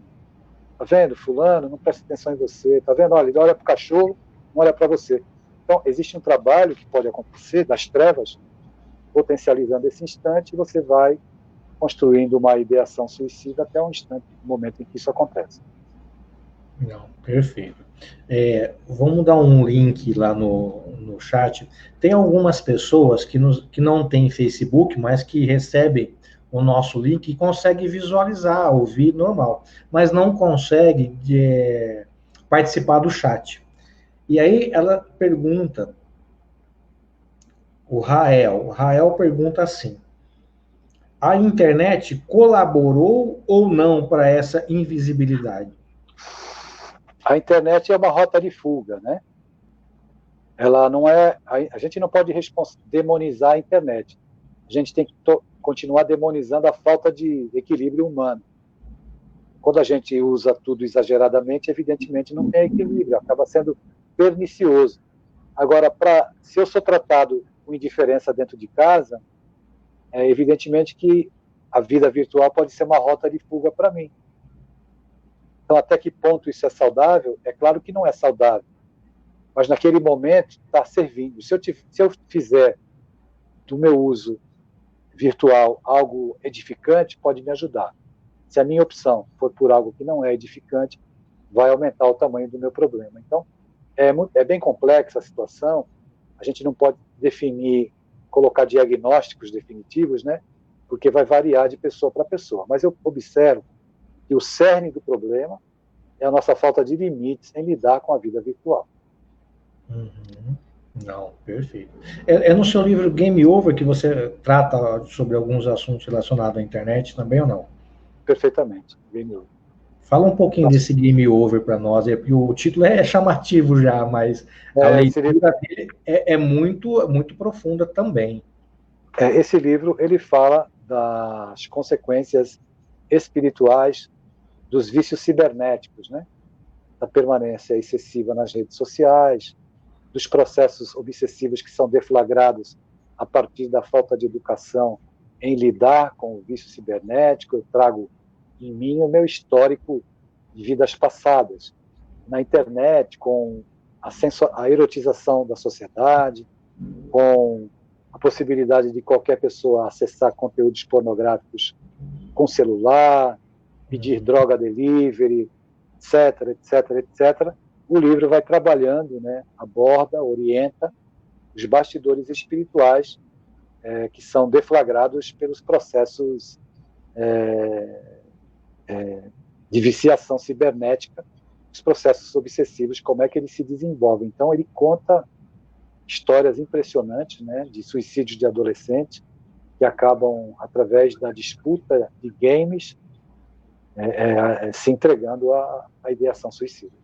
Tá vendo? Fulano não presta atenção em você. Tá vendo? Olha, ele olha para o cachorro, não olha para você. Então, existe um trabalho que pode acontecer das trevas, potencializando esse instante, e você vai construindo uma ideação suicida até um instante, no momento em que isso acontece. Não, perfeito. Vamos dar um link lá no chat. Tem algumas pessoas que não têm Facebook, mas que recebem o nosso link e conseguem visualizar, ouvir normal, mas não conseguem participar do chat. E aí ela pergunta, o Rael pergunta assim: a internet colaborou ou não para essa invisibilidade? A internet é uma rota de fuga, né? Ela não é. A gente não pode demonizar a internet. A gente tem que continuar demonizando a falta de equilíbrio humano. Quando a gente usa tudo exageradamente, evidentemente não tem equilíbrio, acaba sendo pernicioso. Agora, se eu sou tratado com indiferença dentro de casa, evidentemente que a vida virtual pode ser uma rota de fuga para mim. Então, até que ponto isso é saudável? É claro que não é saudável. Mas naquele momento está servindo. Se eu fizer do meu uso virtual algo edificante, pode me ajudar. Se a minha opção for por algo que não é edificante, vai aumentar o tamanho do meu problema. Então, é bem complexa a situação. A gente não pode colocar diagnósticos definitivos, né? Porque vai variar de pessoa para pessoa. Mas eu observo que o cerne do problema é a nossa falta de limites em lidar com a vida virtual. Uhum. Não, perfeito. No seu livro Game Over que você trata sobre alguns assuntos relacionados à internet também ou não? Perfeitamente, Game Over. Fala um pouquinho desse Game Over para nós. O título é chamativo já, mas a leitura dele é muito, muito profunda também. Esse livro ele fala das consequências espirituais dos vícios cibernéticos, né? Da permanência excessiva nas redes sociais, dos processos obsessivos que são deflagrados a partir da falta de educação em lidar com o vício cibernético. Eu trago em mim o meu histórico de vidas passadas, na internet, com a erotização da sociedade, com a possibilidade de qualquer pessoa acessar conteúdos pornográficos com celular, pedir droga delivery, etc, etc, etc. O livro vai trabalhando, né, aborda, orienta os bastidores espirituais que são deflagrados pelos processos de viciação cibernética, os processos obsessivos, como é que eles se desenvolvem. Então, ele conta histórias impressionantes, né, de suicídios de adolescentes que acabam, através da disputa de games, se entregando à ideação suicida.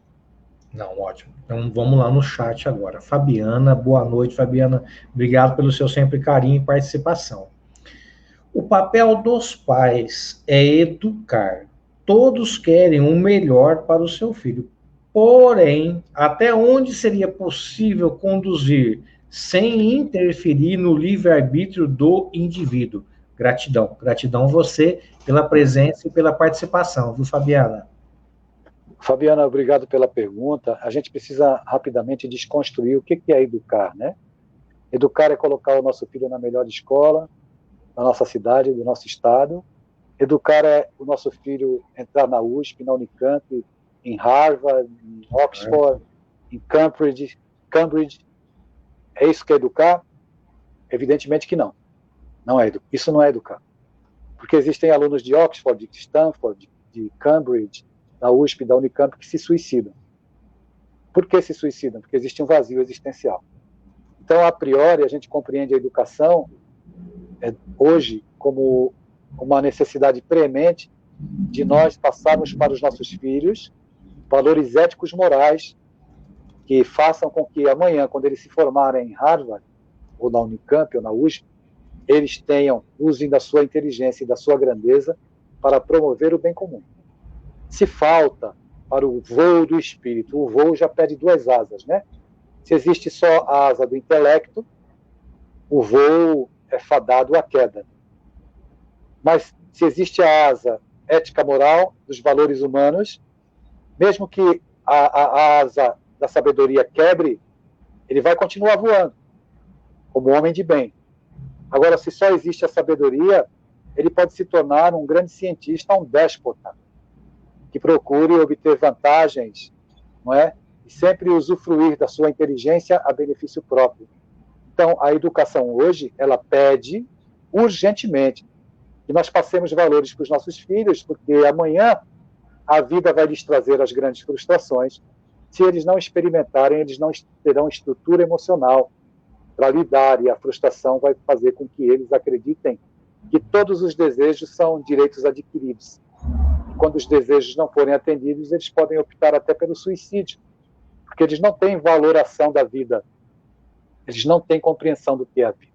Não, ótimo. Então, vamos lá no chat agora. Fabiana, boa noite, Fabiana. Obrigado pelo seu sempre carinho e participação. O papel dos pais é educar. Todos querem o melhor para o seu filho. Porém, até onde seria possível conduzir sem interferir no livre-arbítrio do indivíduo? Gratidão. Gratidão você pela presença e pela participação, viu, Fabiana? Fabiana, obrigado pela pergunta. A gente precisa rapidamente desconstruir o que é educar, né? Educar é colocar o nosso filho na melhor escola da nossa cidade, do nosso estado. Educar é o nosso filho entrar na USP, na Unicamp, em Harvard, em Oxford, em Cambridge. É isso que é educar? Evidentemente que não. Isso não é educar. Porque existem alunos de Oxford, de Stanford, de Cambridge, da USP, da Unicamp, que se suicidam. Por que se suicidam? Porque existe um vazio existencial. Então, a priori, a gente compreende a educação hoje como uma necessidade premente de nós passarmos para os nossos filhos valores éticos morais que façam com que amanhã, quando eles se formarem em Harvard, ou na Unicamp, ou na USP, eles usem da sua inteligência e da sua grandeza para promover o bem comum. Se falta para o voo do espírito, o voo já pede duas asas, né? Se existe só a asa do intelecto, o voo é fadado à queda. Mas se existe a asa ética-moral dos valores humanos, mesmo que a asa da sabedoria quebre, ele vai continuar voando, como homem de bem. Agora, se só existe a sabedoria, ele pode se tornar um grande cientista, um déspota, que procure obter vantagens, não é? E sempre usufruir da sua inteligência a benefício próprio. Então, a educação hoje, ela pede urgentemente que nós passemos valores para os nossos filhos, porque amanhã a vida vai lhes trazer as grandes frustrações. Se eles não experimentarem, eles não terão estrutura emocional para lidar, e a frustração vai fazer com que eles acreditem que todos os desejos são direitos adquiridos. Quando os desejos não forem atendidos, eles podem optar até pelo suicídio, porque eles não têm valoração da vida, eles não têm compreensão do que é a vida.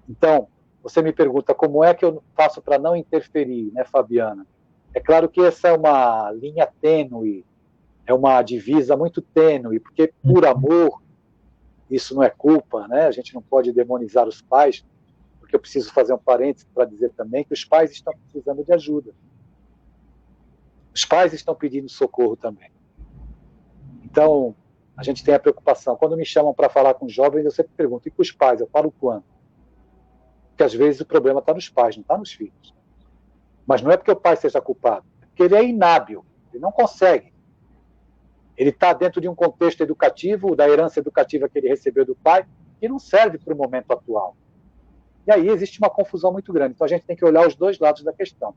Então, você me pergunta como é que eu faço para não interferir, né, Fabiana? É claro que essa é uma linha tênue, é uma divisa muito tênue, porque por amor, isso não é culpa, né? A gente não pode demonizar os pais, porque eu preciso fazer um parênteses para dizer também que os pais estão precisando de ajuda. Os pais estão pedindo socorro também. Então, a gente tem a preocupação. Quando me chamam para falar com jovens, eu sempre pergunto, e com os pais? Eu falo quando? Porque às vezes o problema está nos pais, não está nos filhos. Mas não é porque o pai seja culpado, é porque ele é inábil, ele não consegue. Ele está dentro de um contexto educativo, da herança educativa que ele recebeu do pai, que não serve para o momento atual. E aí existe uma confusão muito grande. Então a gente tem que olhar os dois lados da questão.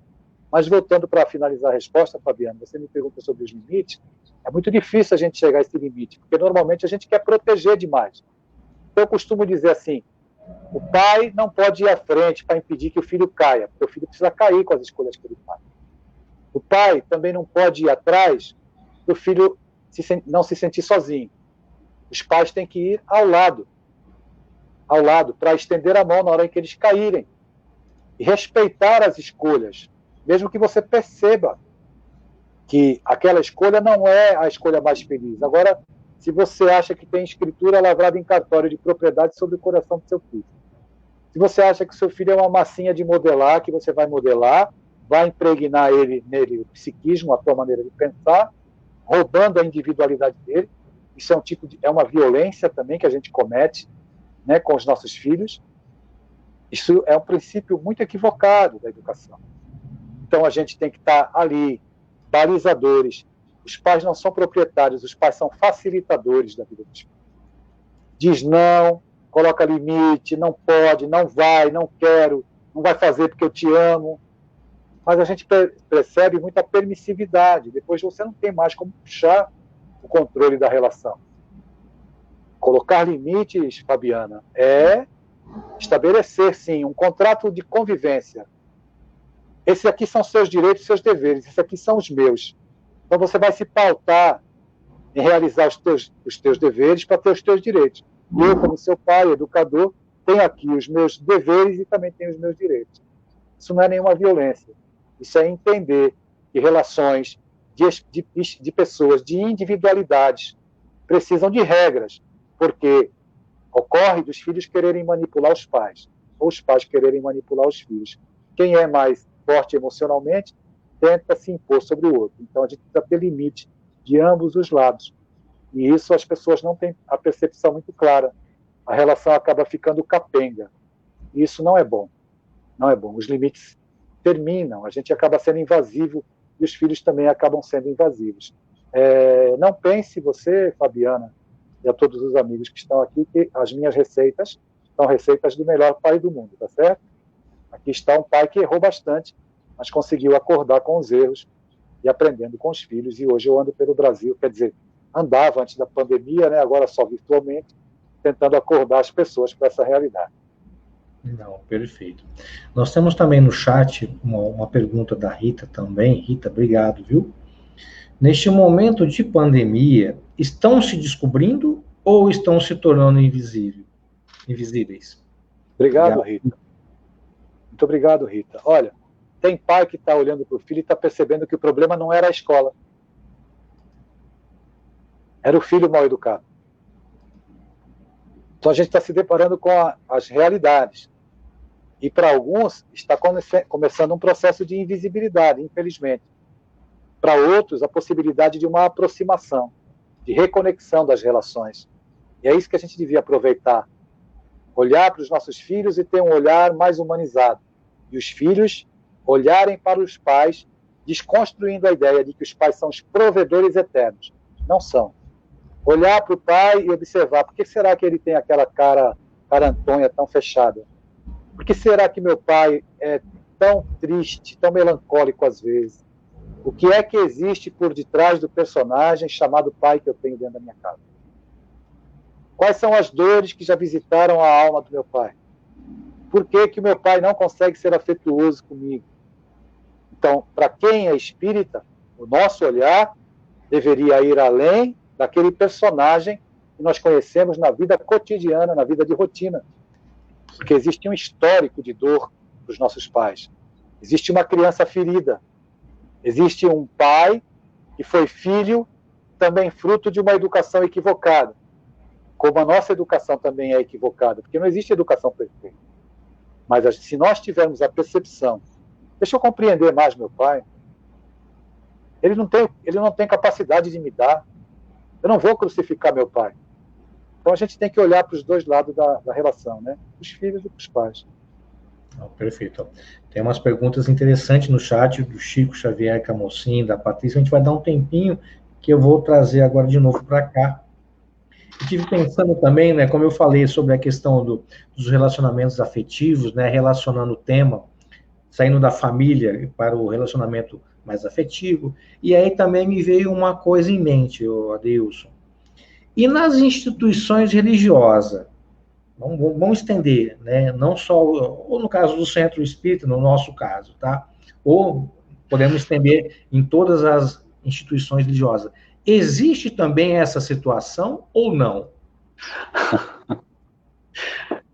Mas voltando para finalizar a resposta, Fabiano, você me pergunta sobre os limites. É muito difícil a gente chegar a esse limite, porque normalmente a gente quer proteger demais. Então eu costumo dizer assim, o pai não pode ir à frente para impedir que o filho caia, porque o filho precisa cair com as escolhas que ele faz. O pai também não pode ir atrás para o filho não se sentir sozinho. Os pais têm que ir ao lado, para estender a mão na hora em que eles caírem. E respeitar as escolhas, mesmo que você perceba que aquela escolha não é a escolha mais feliz. Agora, se você acha que tem escritura lavrada em cartório de propriedade sobre o coração do seu filho, se você acha que seu filho é uma massinha de modelar, que você vai modelar, vai impregnar nele o psiquismo, a tua maneira de pensar, roubando a individualidade dele, isso é uma violência também que a gente comete, né, com os nossos filhos. Isso é um princípio muito equivocado da educação. Então, a gente tem que estar ali, balizadores. Os pais não são proprietários, os pais são facilitadores da vida dos filhos. Diz não, coloca limite, não pode, não vai, não quero, não vai fazer porque eu te amo. Mas a gente percebe muita permissividade. Depois você não tem mais como puxar o controle da relação. Colocar limites, Fabiana, é estabelecer, sim, um contrato de convivência. Esses aqui são seus direitos, seus deveres, esses aqui são os meus. Então você vai se pautar em realizar os teus deveres para ter os teus direitos. Eu, como seu pai, educador, tenho aqui os meus deveres e também tenho os meus direitos. Isso não é nenhuma violência. Isso é entender que relações de pessoas, de individualidades, precisam de regras, porque ocorre dos filhos quererem manipular os pais, ou os pais quererem manipular os filhos. Quem é mais forte emocionalmente tenta se impor sobre o outro. Então, a gente precisa ter limite de ambos os lados. E isso as pessoas não têm a percepção muito clara. A relação acaba ficando capenga. E isso não é bom. Não é bom. Os limites terminam, a gente acaba sendo invasivo e os filhos também acabam sendo invasivos. Não pense você, Fabiana, e a todos os amigos que estão aqui, que as minhas receitas são receitas do melhor pai do mundo, tá certo? Aqui está um pai que errou bastante, mas conseguiu acordar com os erros e aprendendo com os filhos, e hoje eu ando pelo Brasil, quer dizer, andava antes da pandemia, né, agora só virtualmente, tentando acordar as pessoas para essa realidade. Não, perfeito. Nós temos também no chat uma pergunta da Rita também. Rita, obrigado, viu? Neste momento de pandemia, estão se descobrindo ou estão se tornando invisíveis? Obrigado, Rita. Muito obrigado, Rita. Olha, tem pai que está olhando para o filho e está percebendo que o problema não era a escola. Era o filho mal educado. Então a gente está se deparando com as realidades. E para alguns está começando um processo de invisibilidade, infelizmente. Para outros, a possibilidade de uma aproximação, de reconexão das relações. E é isso que a gente devia aproveitar. Olhar para os nossos filhos e ter um olhar mais humanizado. E os filhos olharem para os pais, desconstruindo a ideia de que os pais são os provedores eternos. Não são. Olhar para o pai e observar, por que será que ele tem aquela cara carantonha tão fechada? Por que será que meu pai é tão triste, tão melancólico às vezes? O que é que existe por detrás do personagem chamado pai que eu tenho dentro da minha casa? Quais são as dores que já visitaram a alma do meu pai? Por que que o meu pai não consegue ser afetuoso comigo? Então, para quem é espírita, o nosso olhar deveria ir além daquele personagem que nós conhecemos na vida cotidiana, na vida de rotina. Porque existe um histórico de dor dos nossos pais. Existe uma criança ferida. Existe um pai que foi filho, também fruto de uma educação equivocada. Como a nossa educação também é equivocada, porque não existe educação perfeita. Mas se nós tivermos a percepção, deixa eu compreender mais meu pai, ele não tem capacidade de me dar, eu não vou crucificar meu pai. Então a gente tem que olhar para os dois lados da relação, né? Os filhos e os pais. Perfeito. Tem umas perguntas interessantes no chat do Chico Xavier Camocim, da Patrícia. A gente vai dar um tempinho que eu vou trazer agora de novo para cá. Eu estive pensando também, né, como eu falei sobre a questão dos relacionamentos afetivos, né, relacionando o tema, saindo da família para o relacionamento mais afetivo, e aí também me veio uma coisa em mente, Adeilson. E nas instituições religiosas, vamos estender, né? Não só, ou no caso do centro espírita, no nosso caso, tá? Ou podemos estender em todas as instituições religiosas. Existe também essa situação ou não?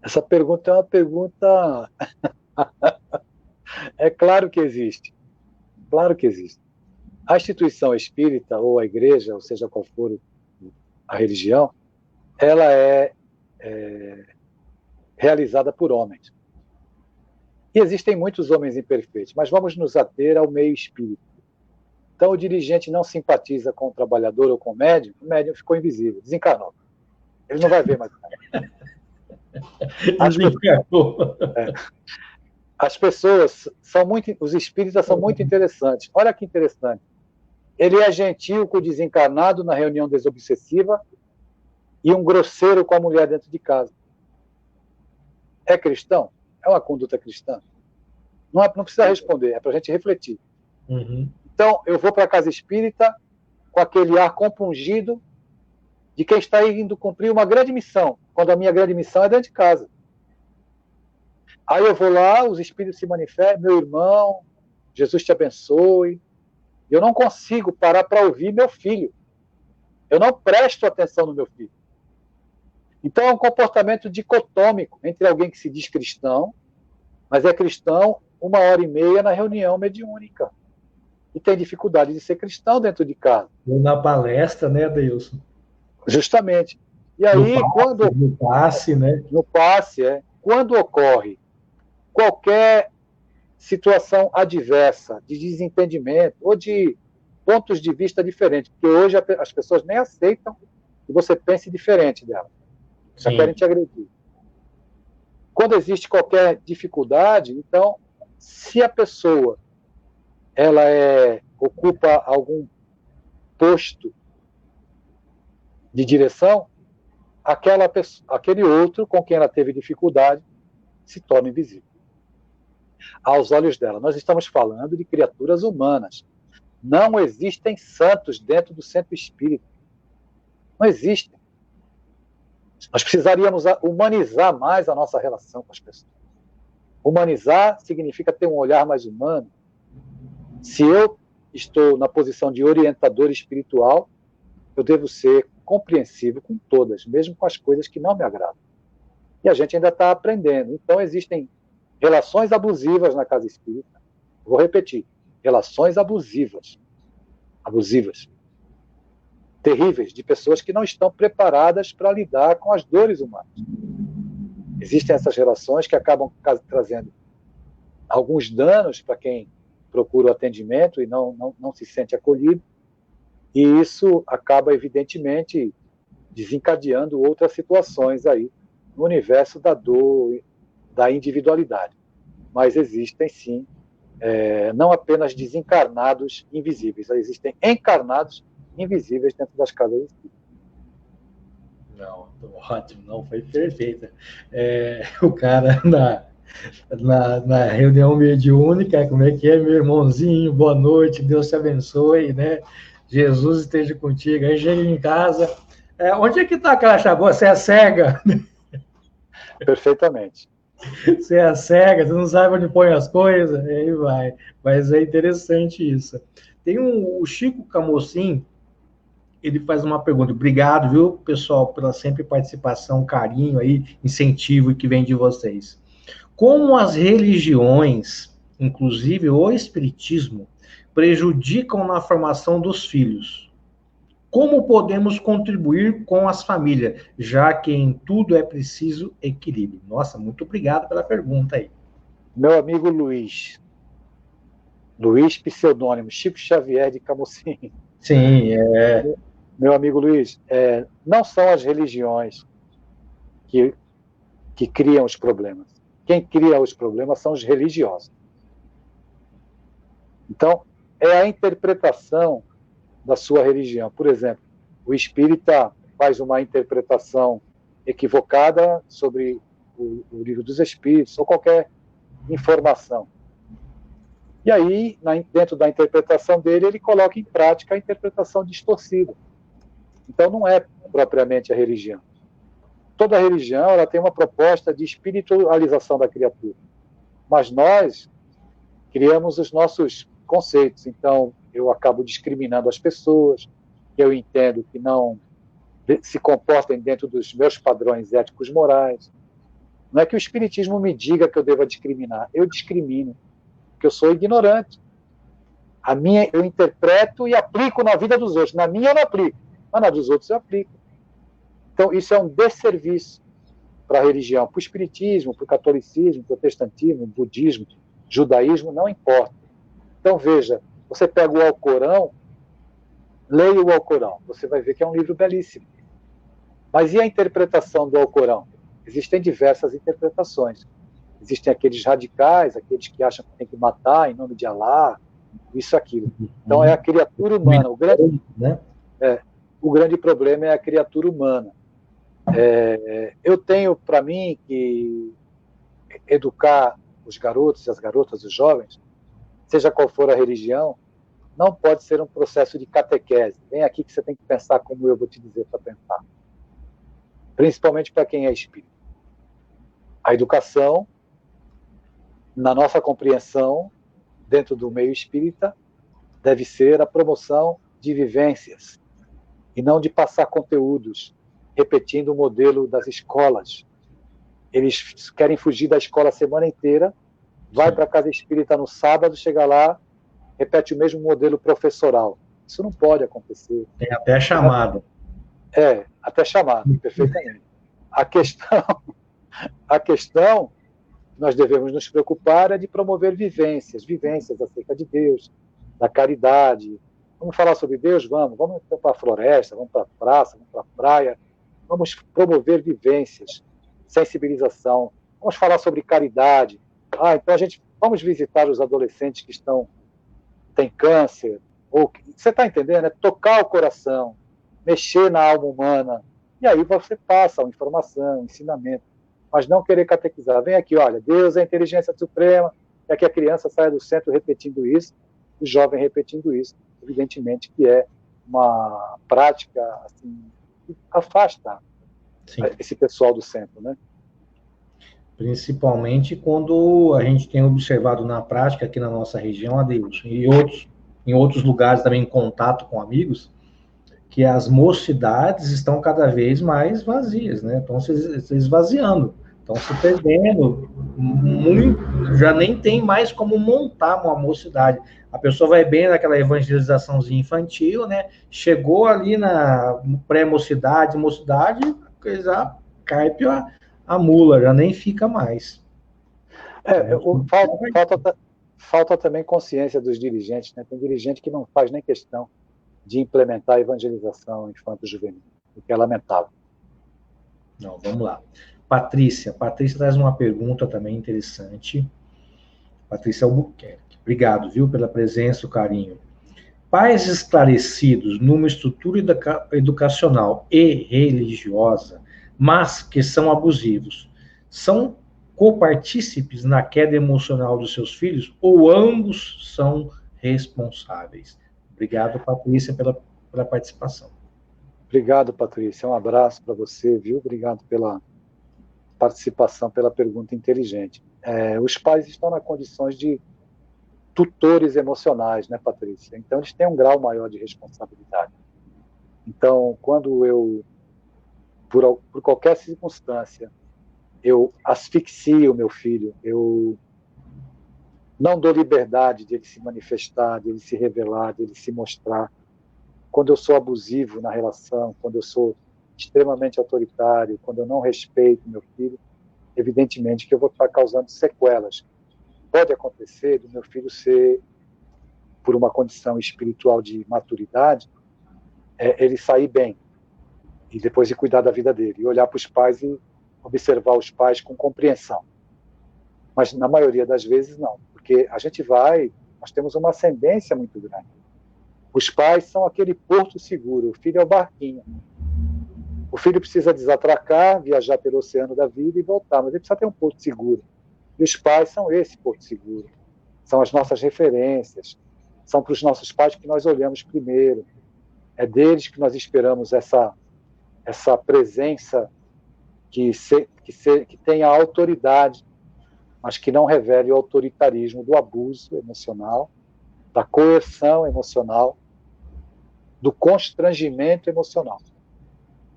Essa pergunta é uma pergunta... É claro que existe. Claro que existe. A instituição espírita, ou a igreja, ou seja qual for a religião, ela é realizada por homens. E existem muitos homens imperfeitos, mas vamos nos ater ao meio espírita. Então, o dirigente não simpatiza com o trabalhador ou com o médium ficou invisível, desencarnou. Ele não vai ver mais nada. As, as pessoas são muito... Os espíritas são muito interessantes. Olha que interessante. Ele é gentil com o desencarnado na reunião desobsessiva e um grosseiro com a mulher dentro de casa. É cristão? É uma conduta cristã? Não precisa responder, é para a gente refletir. Uhum. Então, eu vou para a casa espírita com aquele ar compungido de quem está indo cumprir uma grande missão, quando a minha grande missão é dentro de casa. Aí eu vou lá, os espíritos se manifestam, meu irmão, Jesus te abençoe. Eu não consigo parar para ouvir meu filho. Eu não presto atenção no meu filho. Então é um comportamento dicotômico entre alguém que se diz cristão, mas é cristão 1h30 na reunião mediúnica. E tem dificuldade de ser cristão dentro de casa. Ou na palestra, né, Adeilson? Justamente. E aí, no passe, né? No passe, quando ocorre qualquer situação adversa, de desentendimento, ou de pontos de vista diferentes, porque hoje as pessoas nem aceitam que você pense diferente dela. Já querem te agredir. Quando existe qualquer dificuldade, então, se a pessoa ela ocupa algum posto de direção, aquele outro com quem ela teve dificuldade se torna invisível aos olhos dela. Nós estamos falando de criaturas humanas. Não existem santos dentro do centro espírita. Não existem. Nós precisaríamos humanizar mais a nossa relação com as pessoas. Humanizar significa ter um olhar mais humano. Se eu estou na posição de orientador espiritual, eu devo ser compreensivo com todas, mesmo com as coisas que não me agradam. E a gente ainda está aprendendo. Então, existem relações abusivas na casa espírita. Vou repetir. Relações abusivas. Abusivas. Terríveis, de pessoas que não estão preparadas para lidar com as dores humanas. Existem essas relações que acabam trazendo alguns danos para quem procura o atendimento e não se sente acolhido, e isso acaba, evidentemente, desencadeando outras situações aí no universo da dor, da individualidade. Mas existem, sim, não apenas desencarnados invisíveis, existem encarnados invisíveis dentro das casas espíritas. Não, ótimo, não, foi perfeita. O cara na reunião mediúnica, como é que é, meu irmãozinho, boa noite, Deus te abençoe, né? Jesus esteja contigo. Aí chega em casa, onde é que está aquela chavô? Você é cega? Perfeitamente. Você é cega, você não sabe onde põe as coisas, aí vai. Mas é interessante isso. Tem o Chico Camocim, ele faz uma pergunta. Obrigado, viu, pessoal, pela sempre participação, carinho aí, incentivo que vem de vocês. Como as religiões, inclusive o espiritismo, prejudicam na formação dos filhos? Como podemos contribuir com as famílias, já que em tudo é preciso equilíbrio? Nossa, muito obrigado pela pergunta aí. Meu amigo Luiz, pseudônimo, Chico Xavier de Camocim. Sim, Meu amigo Luiz, não são as religiões que criam os problemas. Quem cria os problemas são os religiosos. Então, é a interpretação da sua religião. Por exemplo, o espírita faz uma interpretação equivocada sobre o livro dos espíritos ou qualquer informação. E aí, dentro da interpretação dele, ele coloca em prática a interpretação distorcida. Então, não é propriamente a religião. Toda religião ela tem uma proposta de espiritualização da criatura. Mas nós criamos os nossos conceitos. Então, eu acabo discriminando as pessoas, que eu entendo que não se comportem dentro dos meus padrões éticos morais. Não é que o espiritismo me diga que eu deva discriminar. Eu discrimino, porque eu sou ignorante. Eu interpreto e aplico na vida dos outros. Na minha eu não aplico, mas na dos outros eu aplico. Então, isso é um desserviço para a religião, para o espiritismo, para o catolicismo, protestantismo, budismo, judaísmo, não importa. Então, veja, você pega o Alcorão, leia o Alcorão, você vai ver que é um livro belíssimo. Mas e a interpretação do Alcorão? existem diversas interpretações. Existem aqueles radicais, aqueles que acham que tem que matar em nome de Alá, isso, aquilo. Então é a criatura humana. O grande problema é a criatura humana. Eu tenho para mim que educar os garotos e as garotas, os jovens, seja qual for a religião, não pode ser um processo de catequese. Vem aqui que você tem que pensar como eu vou te dizer para pensar. Principalmente para quem é espírita. A educação, na nossa compreensão, dentro do meio espírita, deve ser a promoção de vivências e não de passar conteúdos, repetindo o modelo das escolas. Eles querem fugir da escola a semana inteira, vai para a casa espírita no sábado, chega lá, repete o mesmo modelo professoral. Isso não pode acontecer. Tem até chamada. Até chamada, perfeitamente. A questão que nós devemos nos preocupar é de promover vivências acerca de Deus, da caridade. Vamos falar sobre Deus? Vamos para a floresta, vamos para a praça, vamos para a praia. Vamos promover vivências, sensibilização. Vamos falar sobre caridade. Então vamos visitar os adolescentes que têm câncer. Você está entendendo? É tocar o coração, mexer na alma humana. E aí você passa a informação, ensinamento. Mas não querer catequizar. Vem aqui, olha, Deus é a inteligência suprema. É que a criança saia do centro repetindo isso, o jovem repetindo isso. Evidentemente que é uma prática assim, que afasta esse pessoal do centro, né? Principalmente quando a gente tem observado na prática aqui na nossa região, Adeilson, e em outros lugares também em contato com amigos, que as mocidades estão cada vez mais vazias, né? Estão se esvaziando, estão se perdendo muito, já nem tem mais como montar uma mocidade. A pessoa vai bem naquela evangelizaçãozinha infantil, né? Chegou ali na pré-mocidade, mocidade, já cai a mula, já nem fica mais. Falta também consciência dos dirigentes, né? Tem dirigente que não faz nem questão de implementar a evangelização infanto-juvenil, o que é lamentável. Não, vamos lá. Patrícia traz uma pergunta também interessante. Patrícia Albuquerque. Obrigado, viu, pela presença, o carinho. Pais esclarecidos numa estrutura educacional e religiosa, mas que são abusivos, são copartícipes na queda emocional dos seus filhos ou ambos são responsáveis? Obrigado, Patrícia, pela participação. Obrigado, Patrícia. Um abraço para você, viu? Obrigado pela participação, pela pergunta inteligente. Os pais estão nas condições de tutores emocionais, né, Patrícia? Então, eles têm um grau maior de responsabilidade. Então, quando eu, por qualquer circunstância, eu asfixio o meu filho, eu não dou liberdade de ele se manifestar, de ele se revelar, de ele se mostrar. Quando eu sou abusivo na relação, quando eu sou extremamente autoritário, quando eu não respeito meu filho, evidentemente que eu vou estar causando sequelas. Pode acontecer do meu filho ser, por uma condição espiritual de maturidade, ele sair bem, e depois de cuidar da vida dele, e olhar para os pais e observar os pais com compreensão. Mas na maioria das vezes não, porque nós temos uma ascendência muito grande. Os pais são aquele porto seguro, o filho é o barquinho. O filho precisa desatracar, viajar pelo oceano da vida e voltar, mas ele precisa ter um porto seguro. E os pais são esse porto seguro. São as nossas referências. São para os nossos pais que nós olhamos primeiro. É deles que nós esperamos essa presença que tenha autoridade, mas que não revele o autoritarismo do abuso emocional, da coerção emocional, do constrangimento emocional.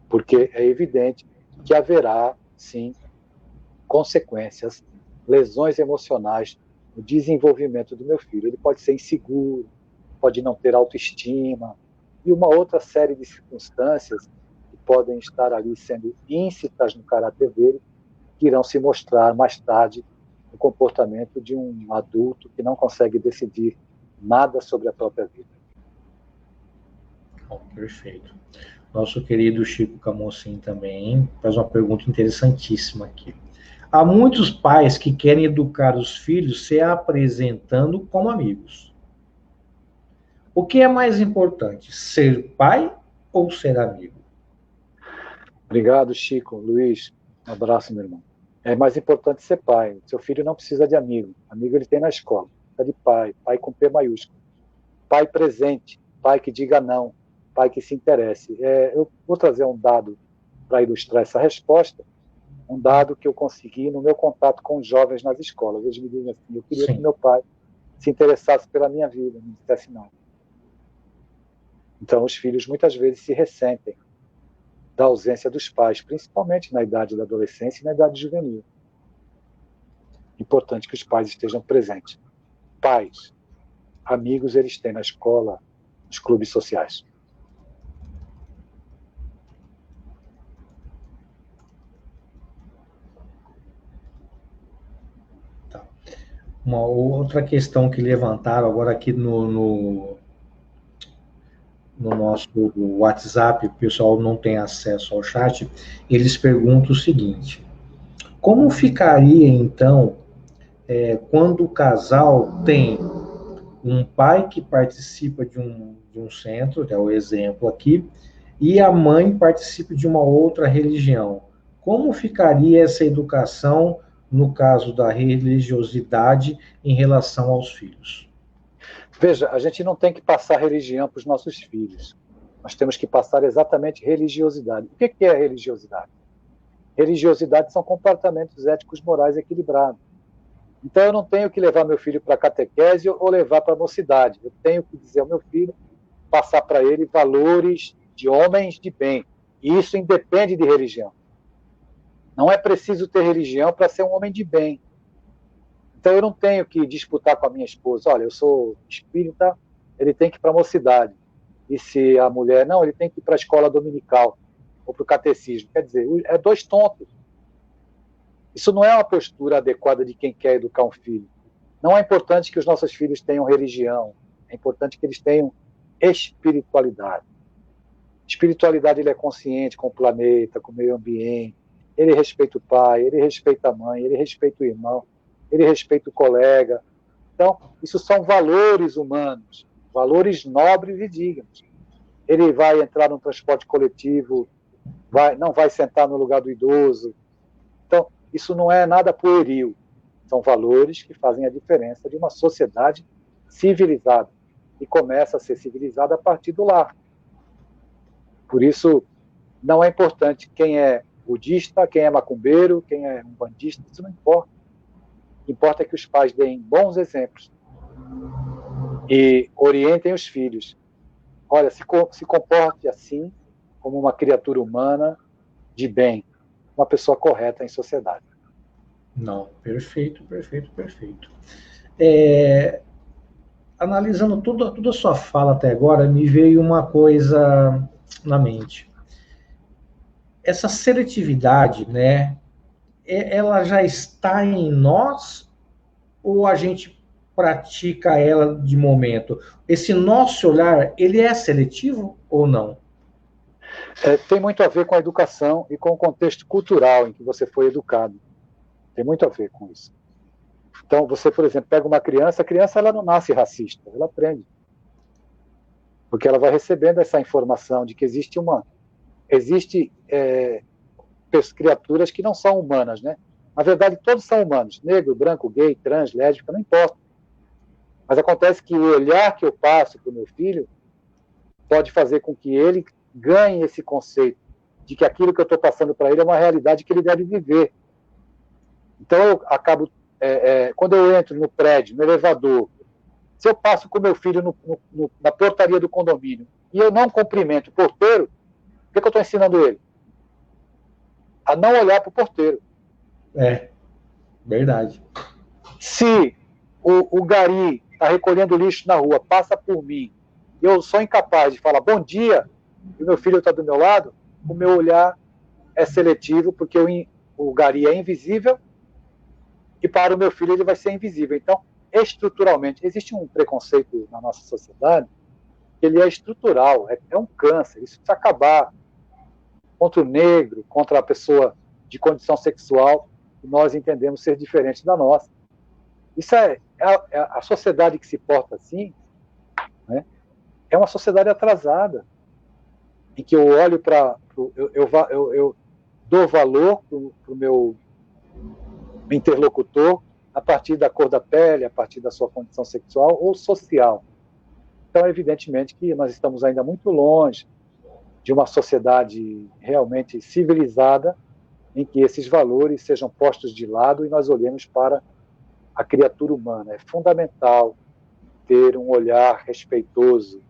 Porque é evidente que haverá, sim, consequências, lesões emocionais no desenvolvimento do meu filho. Ele pode ser inseguro, pode não ter autoestima, e uma outra série de circunstâncias que podem estar ali sendo íncitas no caráter dele, que irão se mostrar mais tarde no comportamento de um adulto que não consegue decidir nada sobre a própria vida. Bom, perfeito. Nosso querido Chico Camocim também faz uma pergunta interessantíssima aqui. Há muitos pais que querem educar os filhos se apresentando como amigos. O que é mais importante, ser pai ou ser amigo? Obrigado, Chico. Luiz, um abraço, meu irmão. É mais importante ser pai. Seu filho não precisa de amigo. Amigo ele tem na escola. Precisa de pai. Pai com P maiúsculo. Pai presente. Pai que diga não. Pai que se interesse. Eu vou trazer um dado para ilustrar essa resposta. Um dado que eu consegui no meu contato com os jovens nas escolas. Eles me dizem assim, eu queria que meu pai se interessasse pela minha vida, não dissesse não. Então, os filhos muitas vezes se ressentem da ausência dos pais, principalmente na idade da adolescência e na idade juvenil. Importante que os pais estejam presentes. Pais, amigos eles têm na escola, nos clubes sociais. Tá. Uma outra questão que levantaram agora aqui no nosso WhatsApp, o pessoal não tem acesso ao chat, eles perguntam o seguinte: como ficaria, então, quando o casal tem um pai que participa de um centro, que é o exemplo aqui, e a mãe participa de uma outra religião? Como ficaria essa educação no caso da religiosidade em relação aos filhos? Veja, a gente não tem que passar religião para os nossos filhos. Nós temos que passar exatamente religiosidade. O que é religiosidade? Religiosidade são comportamentos éticos morais equilibrados. Então, eu não tenho que levar meu filho para a catequese ou levar para a mocidade. Eu tenho que dizer ao meu filho, passar para ele valores de homens de bem. E isso independe de religião. Não é preciso ter religião para ser um homem de bem. Então, eu não tenho que disputar com a minha esposa. Olha, eu sou espírita, ele tem que ir para a mocidade. E se a mulher, não, ele tem que ir para a escola dominical ou para o catecismo. Quer dizer, é dois tontos. Isso não é uma postura adequada de quem quer educar um filho. Não é importante que os nossos filhos tenham religião. É importante que eles tenham espiritualidade. Espiritualidade, ele é consciente com o planeta, com o meio ambiente. Ele respeita o pai, ele respeita a mãe, ele respeita o irmão, ele respeita o colega. Então, isso são valores humanos, valores nobres e dignos. Ele vai entrar num transporte coletivo, não vai sentar no lugar do idoso. Então, isso não é nada pueril. São valores que fazem a diferença de uma sociedade civilizada. E começa a ser civilizada a partir do lar. Por isso, não é importante quem é budista, quem é macumbeiro, quem é umbandista, isso não importa. O que importa é que os pais deem bons exemplos e orientem os filhos. Olha, se comporte assim, como uma criatura humana de bem, uma pessoa correta em sociedade. Não, perfeito, perfeito, perfeito. Analisando toda a sua fala até agora, me veio uma coisa na mente. Essa seletividade, né, ela já está em nós ou a gente pratica ela de momento? Esse nosso olhar, ele é seletivo ou não? Tem muito a ver com a educação e com o contexto cultural em que você foi educado. Tem muito a ver com isso. Então, você, por exemplo, pega uma criança, a criança ela não nasce racista, ela aprende. Porque ela vai recebendo essa informação de que existe criaturas que não são humanas, né? Na verdade, todos são humanos, negro, branco, gay, trans, lésbica, não importa. Mas acontece que o olhar que eu passo para o meu filho pode fazer com que ele ganhe esse conceito de que aquilo que eu estou passando para ele é uma realidade que ele deve viver. Então, eu acabo, quando eu entro no prédio, no elevador, se eu passo com meu filho na portaria do condomínio e eu não cumprimento o porteiro, o que eu estou ensinando ele? A não olhar para o porteiro. Verdade. Se o gari está recolhendo lixo na rua, passa por mim, eu sou incapaz de falar bom dia, e meu filho está do meu lado, o meu olhar é seletivo, porque o gari é invisível, e para o meu filho ele vai ser invisível. Então, estruturalmente, existe um preconceito na nossa sociedade ele é estrutural, é um câncer, isso precisa acabar. Contra o negro, contra a pessoa de condição sexual, que nós entendemos ser diferente da nossa. Isso é a sociedade que se porta assim, né, é uma sociedade atrasada, em que eu olho para... Eu dou valor para o meu interlocutor a partir da cor da pele, a partir da sua condição sexual ou social. Então, evidentemente que nós estamos ainda muito longe de uma sociedade realmente civilizada, em que esses valores sejam postos de lado e nós olhemos para a criatura humana. É fundamental ter um olhar respeitoso,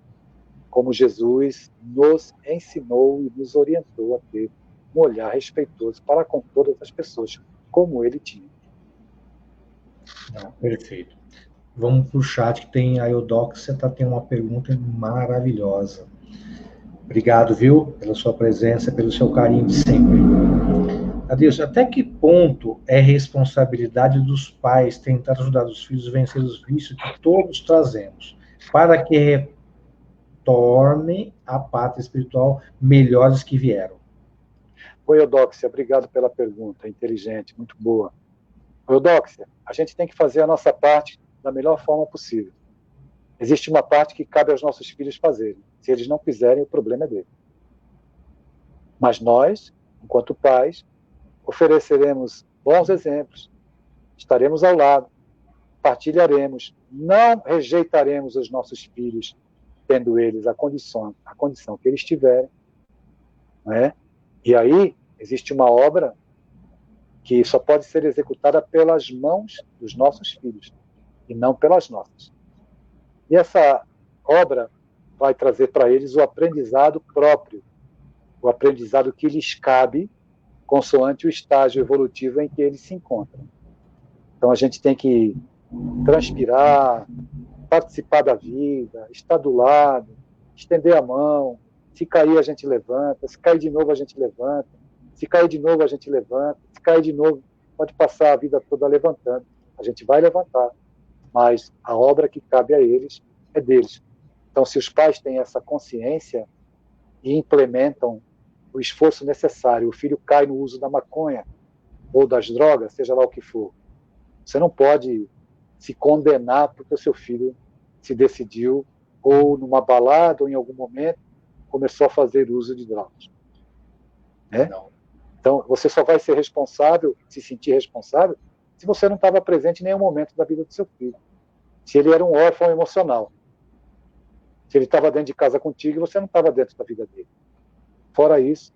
como Jesus nos ensinou e nos orientou a ter um olhar respeitoso para com todas as pessoas, como ele tinha. Não, perfeito. Vamos para o chat, que tem a Eudóxia, tem uma pergunta maravilhosa. Obrigado, viu, pela sua presença, pelo seu carinho de sempre. Adeus, até que ponto é responsabilidade dos pais tentar ajudar os filhos a vencer os vícios que todos trazemos, para que retornem à pátria espiritual melhores que vieram? Oi, Eudóxia, obrigado pela pergunta, inteligente, muito boa. Eudóxia, a gente tem que fazer a nossa parte da melhor forma possível. Existe uma parte que cabe aos nossos filhos fazerem. Se eles não fizerem, o problema é deles. Mas nós, enquanto pais, ofereceremos bons exemplos, estaremos ao lado, partilharemos, não rejeitaremos os nossos filhos, tendo eles a condição que eles tiverem. Né? E aí, existe uma obra que só pode ser executada pelas mãos dos nossos filhos, e não pelas nossas. E essa obra vai trazer para eles o aprendizado próprio, o aprendizado que lhes cabe, consoante o estágio evolutivo em que eles se encontram. Então a gente tem que transpirar, participar da vida, estar do lado, estender a mão, se cair a gente levanta, se cair de novo a gente levanta, se cair de novo a gente levanta, se cair de novo pode passar a vida toda levantando, a gente vai levantar, mas a obra que cabe a eles é deles. Então, se os pais têm essa consciência e implementam o esforço necessário, o filho cai no uso da maconha ou das drogas, seja lá o que for, você não pode se condenar porque o seu filho se decidiu, ou numa balada, ou em algum momento, começou a fazer uso de drogas. Né? Então, você só vai ser responsável, se sentir responsável, se você não estava presente em nenhum momento da vida do seu filho. Se ele era um órfão emocional. Se ele estava dentro de casa contigo e você não estava dentro da vida dele. Fora isso,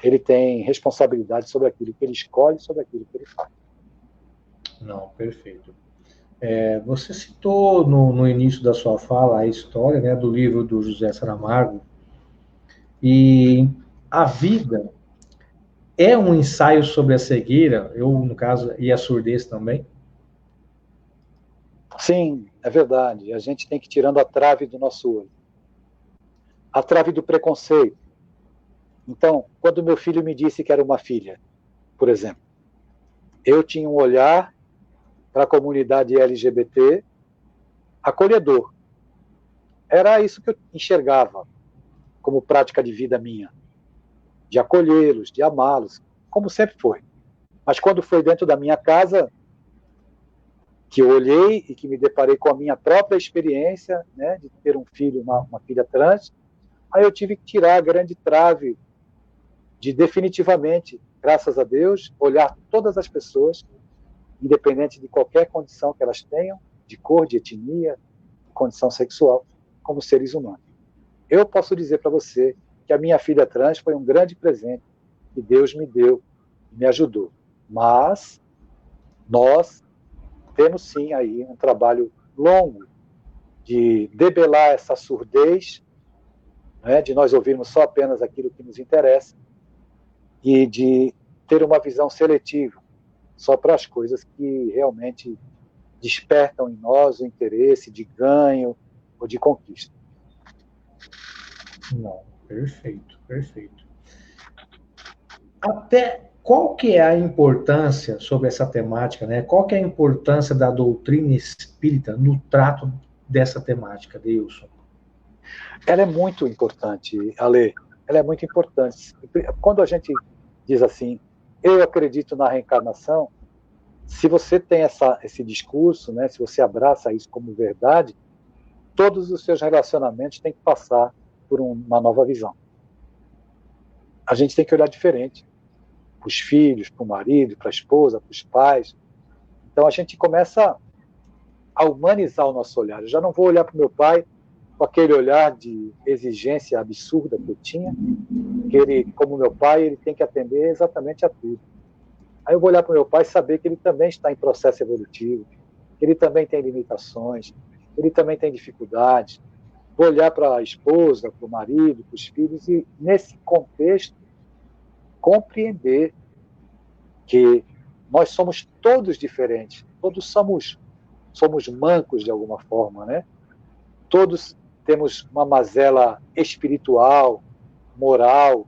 ele tem responsabilidade sobre aquilo que ele escolhe, sobre aquilo que ele faz. Não, perfeito. Você citou no início da sua fala a história, né, do livro do José Saramago, e a vida é um ensaio sobre a cegueira, no caso, e a surdez também? Sim, é verdade. A gente tem que ir tirando a trave do nosso olho. A trave do preconceito. Então, quando meu filho me disse que era uma filha, por exemplo, eu tinha um olhar para a comunidade LGBT acolhedor. Era isso que eu enxergava como prática de vida minha, de acolhê-los, de amá-los, como sempre foi. Mas quando foi dentro da minha casa, que eu olhei e que me deparei com a minha própria experiência, né, de ter um filho, uma filha trans, aí eu tive que tirar a grande trave de definitivamente, graças a Deus, olhar todas as pessoas, independente de qualquer condição que elas tenham, de cor, de etnia, de condição sexual, como seres humanos. Eu posso dizer para você que a minha filha trans foi um grande presente que Deus me deu, me ajudou. Mas nós temos sim aí um trabalho longo de debelar essa surdez, né, de nós ouvirmos só apenas aquilo que nos interessa e de ter uma visão seletiva só para as coisas que realmente despertam em nós o interesse de ganho ou de conquista. Não, perfeito, perfeito. Até qual que é a importância sobre essa temática, né? Qual que é a importância da doutrina espírita no trato dessa temática, Deilson? Ela é muito importante, Ale. Ela é muito importante. Quando a gente diz assim, eu acredito na reencarnação, se você tem esse discurso, né, se você abraça isso como verdade, todos os seus relacionamentos têm que passar por uma nova visão. A gente tem que olhar diferente para os filhos, para o marido, para a esposa, para os pais. Então a gente começa a humanizar o nosso olhar. Eu já não vou olhar para o meu pai com aquele olhar de exigência absurda que eu tinha, que ele, como meu pai, ele tem que atender exatamente a tudo. Aí eu vou olhar para o meu pai e saber que ele também está em processo evolutivo, que ele também tem limitações, ele também tem dificuldades. Vou olhar para a esposa, para o marido, para os filhos e, nesse contexto, compreender que nós somos todos diferentes, todos somos mancos de alguma forma, né? Todos temos uma mazela espiritual, moral.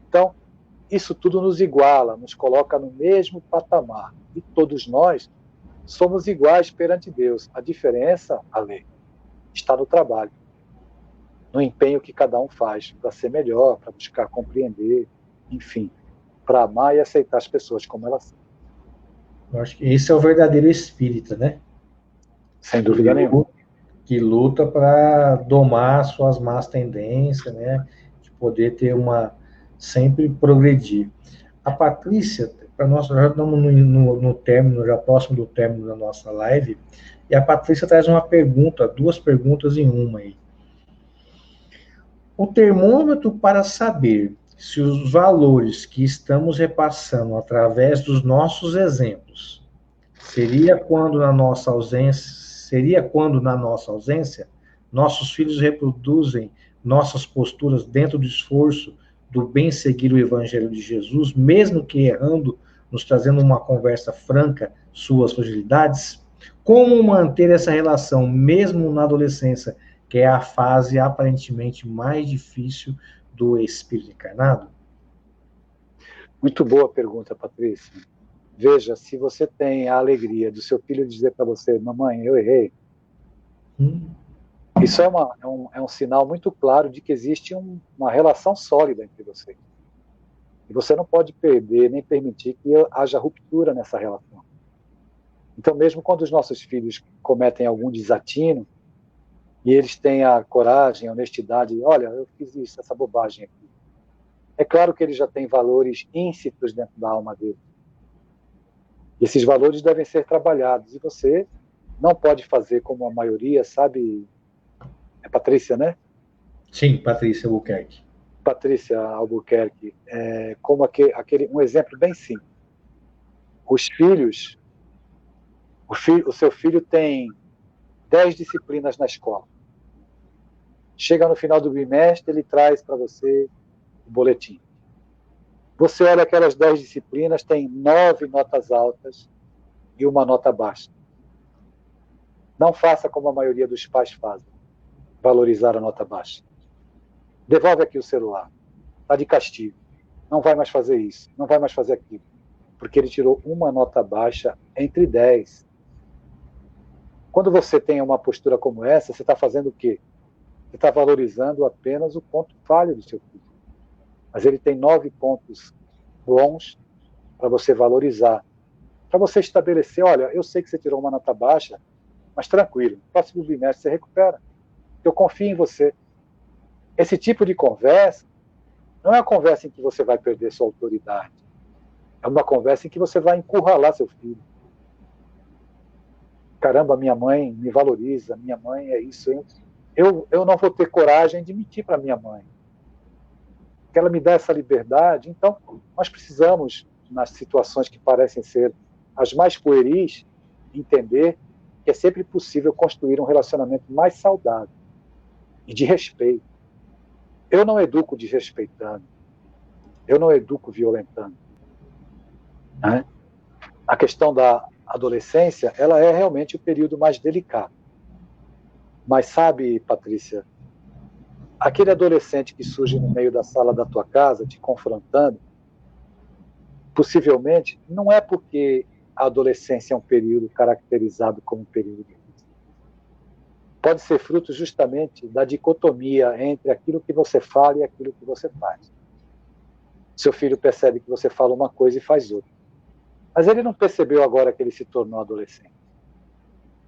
Então, isso tudo nos iguala, nos coloca no mesmo patamar. E todos nós somos iguais perante Deus. A diferença, Ale, está no trabalho, no empenho que cada um faz para ser melhor, para buscar compreender, enfim, para amar e aceitar as pessoas como elas são. Eu acho que esse é o verdadeiro espírita, né? Sem dúvida nenhuma. Que luta para domar suas más tendências, né? De poder ter sempre progredir. A Patrícia, para nós, já estamos no término, já próximo do término da nossa live, e a Patrícia traz uma pergunta, 2 perguntas em uma aí. O termômetro para saber se os valores que estamos repassando através dos nossos exemplos seria quando na nossa ausência nossos filhos reproduzem nossas posturas dentro do esforço do bem seguir o Evangelho de Jesus, mesmo que errando, nos trazendo uma conversa franca, suas fragilidades? Como manter essa relação, mesmo na adolescência, que é a fase aparentemente mais difícil do espírito encarnado? Muito boa pergunta, Patrícia. Veja, se você tem a alegria do seu filho dizer para você, mamãe, eu errei, isso é um sinal muito claro de que existe uma relação sólida entre vocês. E você não pode perder nem permitir que haja ruptura nessa relação. Então, mesmo quando os nossos filhos cometem algum desatino, e eles têm a coragem, a honestidade, olha, eu fiz isso, essa bobagem aqui. É claro que eles já têm valores íncitos dentro da alma deles. E esses valores devem ser trabalhados. E você não pode fazer como a maioria, sabe? É Patrícia, né? Sim, Patrícia Albuquerque. Patrícia Albuquerque. Como um exemplo bem simples. Os filhos, o seu filho tem 10 disciplinas na escola. Chega no final do bimestre, ele traz para você o boletim. Você olha aquelas 10 disciplinas, tem 9 notas altas e uma nota baixa. Não faça como a maioria dos pais fazem, valorizar a nota baixa. Devolve aqui o celular. Está de castigo. Não vai mais fazer isso, não vai mais fazer aquilo. Porque ele tirou uma nota baixa entre 10. Quando você tem uma postura como essa, você está fazendo o quê? Você está valorizando apenas o ponto falho do seu filho. Mas ele tem 9 pontos bons para você valorizar. Para você estabelecer, olha, eu sei que você tirou uma nota baixa, mas tranquilo, no próximo bimestre você recupera. Eu confio em você. Esse tipo de conversa não é uma conversa em que você vai perder sua autoridade. É uma conversa em que você vai encurralar seu filho. Caramba, minha mãe me valoriza, minha mãe é isso. Eu não vou ter coragem de mentir para minha mãe. Que ela me dá essa liberdade. Então, nós precisamos, nas situações que parecem ser as mais pueris, entender que é sempre possível construir um relacionamento mais saudável e de respeito. Eu não educo desrespeitando. Eu não educo violentando. Né? A questão da adolescência, ela é realmente o período mais delicado. Mas sabe, Patrícia, aquele adolescente que surge no meio da sala da tua casa, te confrontando, possivelmente, não é porque a adolescência é um período caracterizado como um período difícil. pode ser fruto justamente da dicotomia entre aquilo que você fala e aquilo que você faz. Seu filho percebe que você fala uma coisa e faz outra. Mas ele não percebeu agora que ele se tornou adolescente.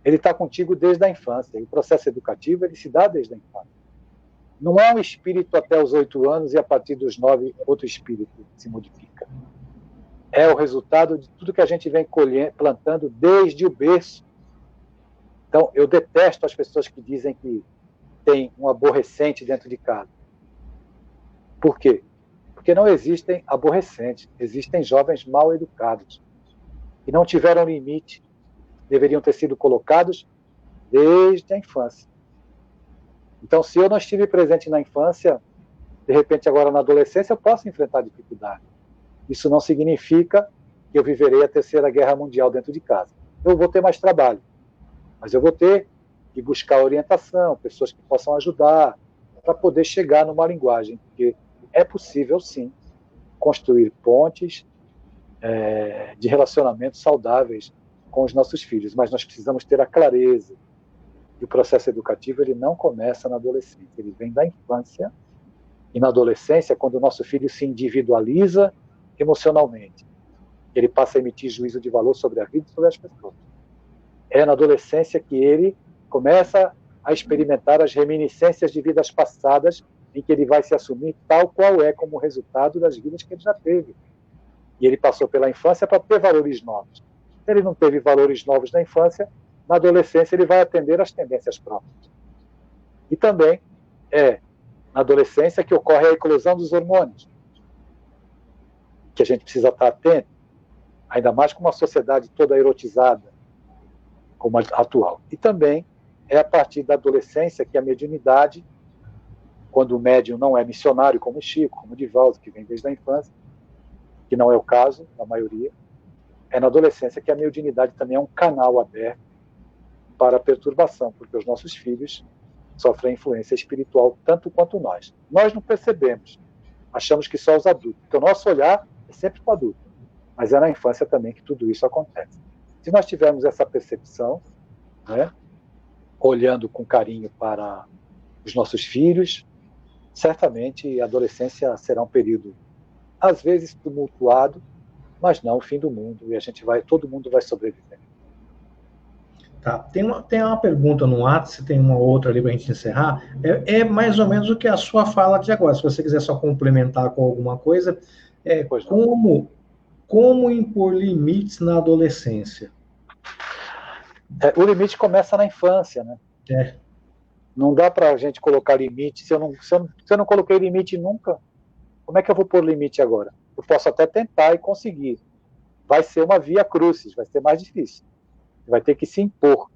Ele está contigo desde a infância. O processo educativo ele se dá desde a infância. Não é um espírito até os 8 anos e a partir dos 9 outro espírito se modifica. É o resultado de tudo que a gente vem plantando desde o berço. Então, eu detesto as pessoas que dizem que tem um aborrecente dentro de casa. Por quê? Porque não existem aborrecentes, existem jovens mal educados, que não tiveram limite, deveriam ter sido colocados desde a infância. Então, se eu não estive presente na infância, de repente agora na adolescência eu posso enfrentar dificuldade. Isso não significa que eu viverei a Terceira Guerra Mundial dentro de casa. Eu vou ter mais trabalho, mas eu vou ter que buscar orientação, pessoas que possam ajudar, para poder chegar numa linguagem, porque é possível, sim, construir pontes de relacionamentos saudáveis com os nossos filhos, mas nós precisamos ter a clareza que o processo educativo ele não começa na adolescência, ele vem da infância, e na adolescência, quando o nosso filho se individualiza emocionalmente, ele passa a emitir juízo de valor sobre a vida e sobre as pessoas. É na adolescência que ele começa a experimentar as reminiscências de vidas passadas, em que ele vai se assumir tal qual é como resultado das vidas que ele já teve. E ele passou pela infância para ter valores novos. Se ele não teve valores novos na infância, na adolescência ele vai atender às tendências próprias. E também é na adolescência que ocorre a eclosão dos hormônios, que a gente precisa estar atento, ainda mais com uma sociedade toda erotizada, como a atual. E também é a partir da adolescência que a mediunidade, quando o médium não é missionário, como o Chico, como o Divaldo, que vem desde a infância, que não é o caso da maioria, é na adolescência que a mediunidade também é um canal aberto para a perturbação, porque os nossos filhos sofrem influência espiritual tanto quanto nós. Nós não percebemos, achamos que só os adultos, porque o nosso olhar é sempre para o adulto, mas é na infância também que tudo isso acontece. Se nós tivermos essa percepção, né, olhando com carinho para os nossos filhos, certamente a adolescência será um período, às vezes, tumultuado, mas não o fim do mundo, e todo mundo vai sobreviver. Tá. Tem uma pergunta no WhatsApp, tem uma outra ali para a gente encerrar. É mais ou menos o que a sua fala de agora. Se você quiser só complementar com alguma coisa, como impor limites na adolescência? O limite começa na infância, né? Não dá para a gente colocar limite. Se eu não coloquei limite nunca, como é que eu vou pôr limite agora? Eu posso até tentar e conseguir. Vai ser uma via crucis, vai ser mais difícil. Vai ter que se impor.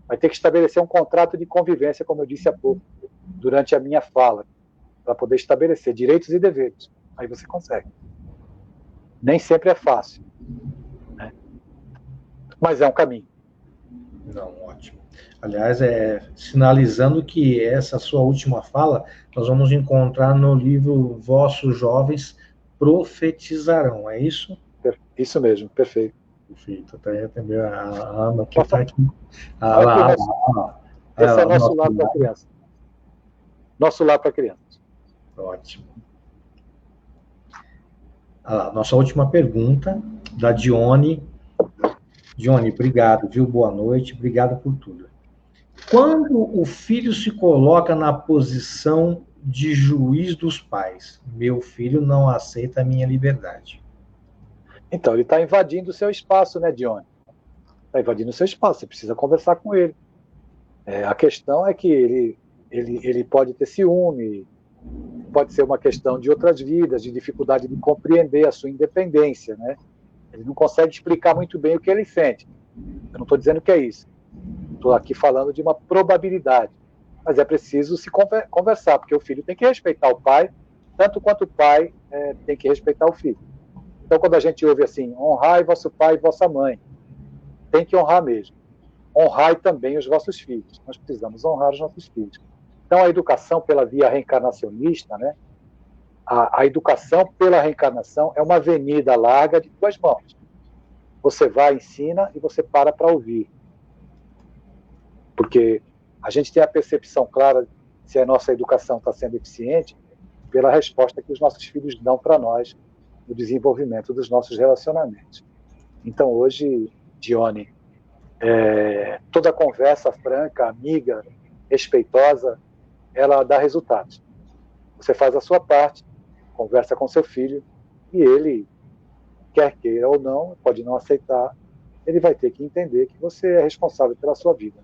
Vai ter que estabelecer um contrato de convivência, como eu disse há pouco, durante a minha fala, para poder estabelecer direitos e deveres. Aí você consegue. Nem sempre é fácil, né? Mas é um caminho. Não, ótimo. Aliás, sinalizando que essa sua última fala, nós vamos encontrar no livro Vossos Jovens Profetizarão, é isso? Isso mesmo, perfeito. Perfeito, até também a Ana que está aqui. Esse é o nosso lar para a criança. Nosso lar para crianças. Ótimo. Nossa última pergunta, da Dione. Dione, obrigado, viu? Boa noite, obrigado por tudo. Quando o filho se coloca na posição de juiz dos pais, meu filho não aceita a minha liberdade. Então, ele está invadindo o seu espaço, né, Dione? Está invadindo o seu espaço, você precisa conversar com ele. A questão é que ele pode ter ciúme, pode ser uma questão de outras vidas, de dificuldade de compreender a sua independência, né? Ele não consegue explicar muito bem o que ele sente. Eu não estou dizendo que é isso. Estou aqui falando de uma probabilidade. Mas é preciso se conversar, porque o filho tem que respeitar o pai, tanto quanto o pai tem que respeitar o filho. Então, quando a gente ouve assim, honrai vosso pai e vossa mãe, tem que honrar mesmo. Honrai também os vossos filhos. Nós precisamos honrar os nossos filhos. Então, a educação pela via reencarnacionista, né? A educação pela reencarnação é uma avenida larga de 2 mãos. Você vai, ensina e você para ouvir. Porque A gente tem a percepção clara se a nossa educação está sendo eficiente pela resposta que os nossos filhos dão para nós no desenvolvimento dos nossos relacionamentos. Então, hoje, Dione, toda conversa franca, amiga, respeitosa, ela dá resultados. Você faz a sua parte, conversa com seu filho, e ele, quer queira ou não, pode não aceitar, ele vai ter que entender que você é responsável pela sua vida.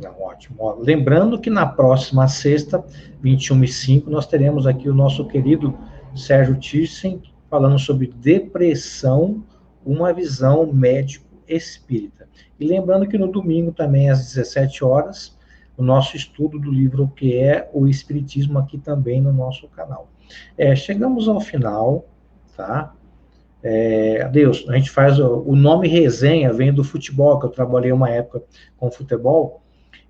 Não, ótimo. Ó, lembrando que na próxima sexta, 21h05, nós teremos aqui o nosso querido Sérgio Thyssen falando sobre depressão, uma visão médico-espírita. E lembrando que no domingo também, às 17 horas, o nosso estudo do livro O que é o Espiritismo aqui também no nosso canal. Chegamos ao final, tá? Adeus, a gente faz o nome resenha, vem do futebol, que eu trabalhei uma época com futebol,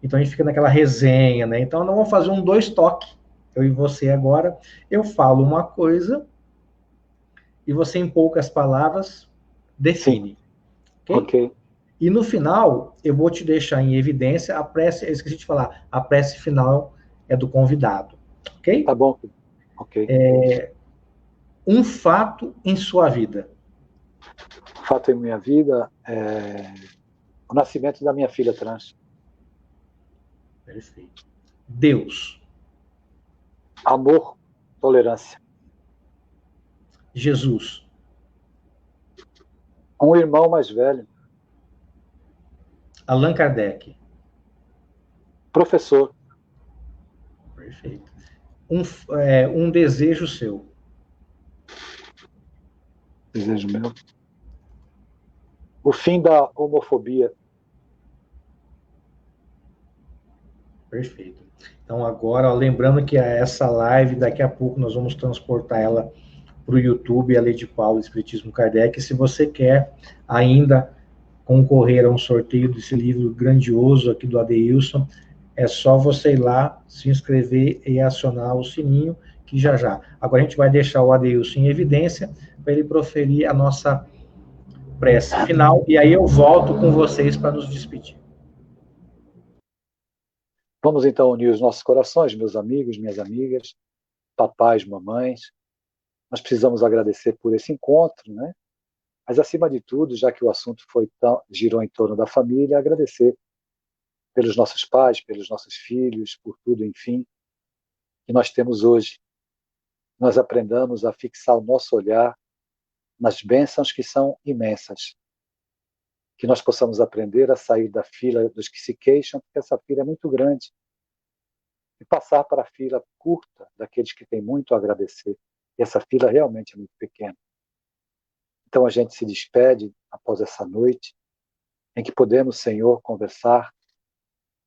então a gente fica naquela resenha, né? Então nós vamos fazer um dois toques, eu e você agora. Eu falo uma coisa e você, em poucas palavras, define. Ok? E no final, eu vou te deixar em evidência a prece, eu esqueci de falar, a prece final é do convidado. Ok? Tá bom. Ok. Um fato em sua vida. Fato em minha vida é o nascimento da minha filha trans. Perfeito. Deus. Amor, tolerância. Jesus. Um irmão mais velho. Allan Kardec. Professor. Perfeito. Um desejo seu. Desejo meu. O fim da homofobia. Perfeito. Então agora, ó, lembrando que essa live, daqui a pouco nós vamos transportar ela para o YouTube, a Lei de Paulo, Espiritismo Kardec. Se você quer ainda concorrer a um sorteio desse livro grandioso aqui do Adeilson, é só você ir lá, se inscrever e acionar o sininho, que já. Agora a gente vai deixar o Adeilson em evidência para ele proferir a nossa prece final, e aí eu volto com vocês para nos despedir. Vamos então unir os nossos corações, meus amigos, minhas amigas, papais, mamães. Nós precisamos agradecer por esse encontro, né? Mas, acima de tudo, já que o assunto girou em torno da família, agradecer pelos nossos pais, pelos nossos filhos, por tudo, enfim, que nós temos hoje. Nós aprendamos a fixar o nosso olhar nas bênçãos que são imensas. Que nós possamos aprender a sair da fila dos que se queixam, porque essa fila é muito grande, e passar para a fila curta daqueles que têm muito a agradecer. E essa fila realmente é muito pequena. Então a gente se despede após essa noite, em que podemos, Senhor, conversar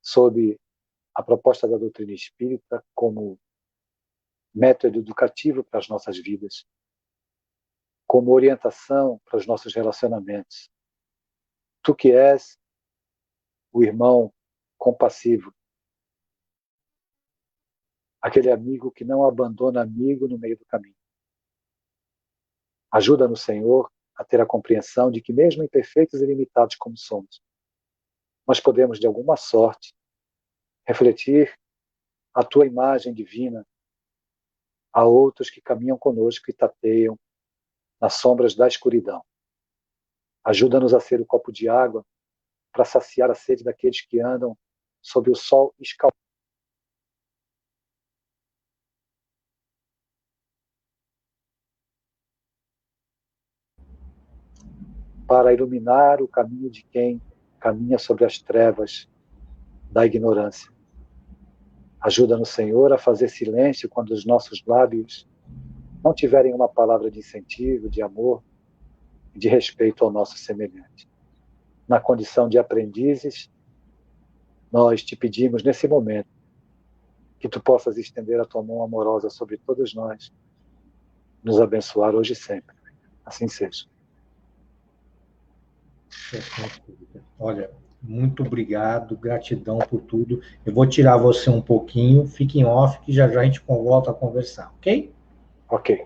sobre a proposta da doutrina espírita como método educativo para as nossas vidas, como orientação para os nossos relacionamentos. Tu que és o irmão compassivo, aquele amigo que não abandona amigo no meio do caminho. Ajuda-nos, Senhor, a ter a compreensão de que, mesmo imperfeitos e limitados como somos, nós podemos, de alguma sorte, refletir a Tua imagem divina a outros que caminham conosco e tateiam nas sombras da escuridão. Ajuda-nos a ser o copo de água para saciar a sede daqueles que andam sob o sol escaldante. Para iluminar o caminho de quem caminha sobre as trevas da ignorância. Ajuda-nos, Senhor, a fazer silêncio quando os nossos lábios não tiverem uma palavra de incentivo, de amor e de respeito ao nosso semelhante. Na condição de aprendizes, nós te pedimos nesse momento que tu possas estender a tua mão amorosa sobre todos nós, nos abençoar hoje e sempre. Assim seja. Olha, muito obrigado, gratidão por tudo. Eu vou tirar você um pouquinho, fique em off, que já a gente volta a conversar, ok? Ok.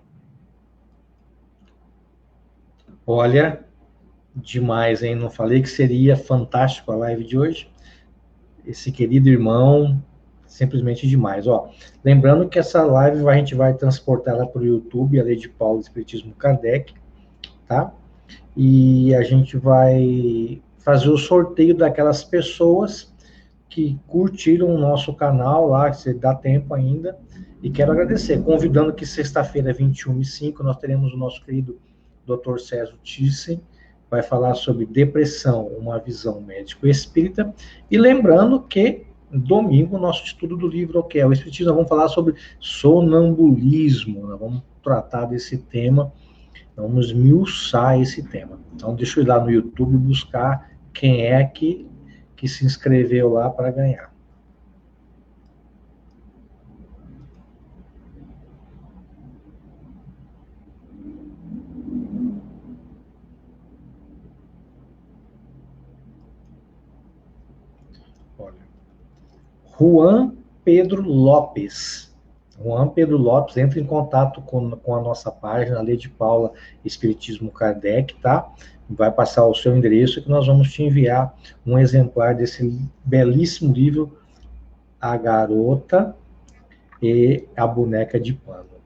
Olha, demais, hein? Não falei que seria fantástico a live de hoje? esse querido irmão, simplesmente demais. Ó, lembrando que essa live a gente vai transportar ela para o YouTube, a Lei de Paulo, Espiritismo Kardec, tá? E a gente vai fazer o sorteio daquelas pessoas que curtiram o nosso canal lá, se dá tempo ainda, e quero agradecer, convidando que sexta-feira, 21h05, nós teremos o nosso querido Dr. César Thyssen, vai falar sobre depressão, uma visão médico-espírita, e lembrando que domingo, nosso estudo do livro, que é o Espiritismo, nós vamos falar sobre sonambulismo, nós vamos tratar desse tema, vamos esmiuçar esse tema. Então, deixa eu ir lá no YouTube buscar quem é que se inscreveu lá para ganhar. Olha, Juan Pedro Lopes. Juan Pedro Lopes, entra em contato com a nossa página, Lei de Paula Espiritismo Kardec, tá? Vai passar o seu endereço que nós vamos te enviar um exemplar desse belíssimo livro, A Garota e a Boneca de Pano.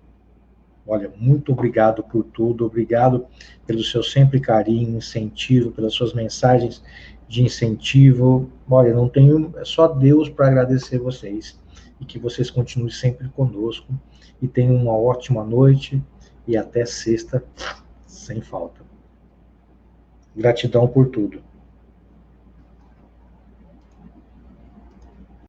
Olha, muito obrigado por tudo, obrigado pelo seu sempre carinho, incentivo, pelas suas mensagens de incentivo. Olha, não tenho, é só Deus para agradecer vocês, e que vocês continuem sempre conosco, e tenham uma ótima noite, e até sexta, sem falta. Gratidão por tudo.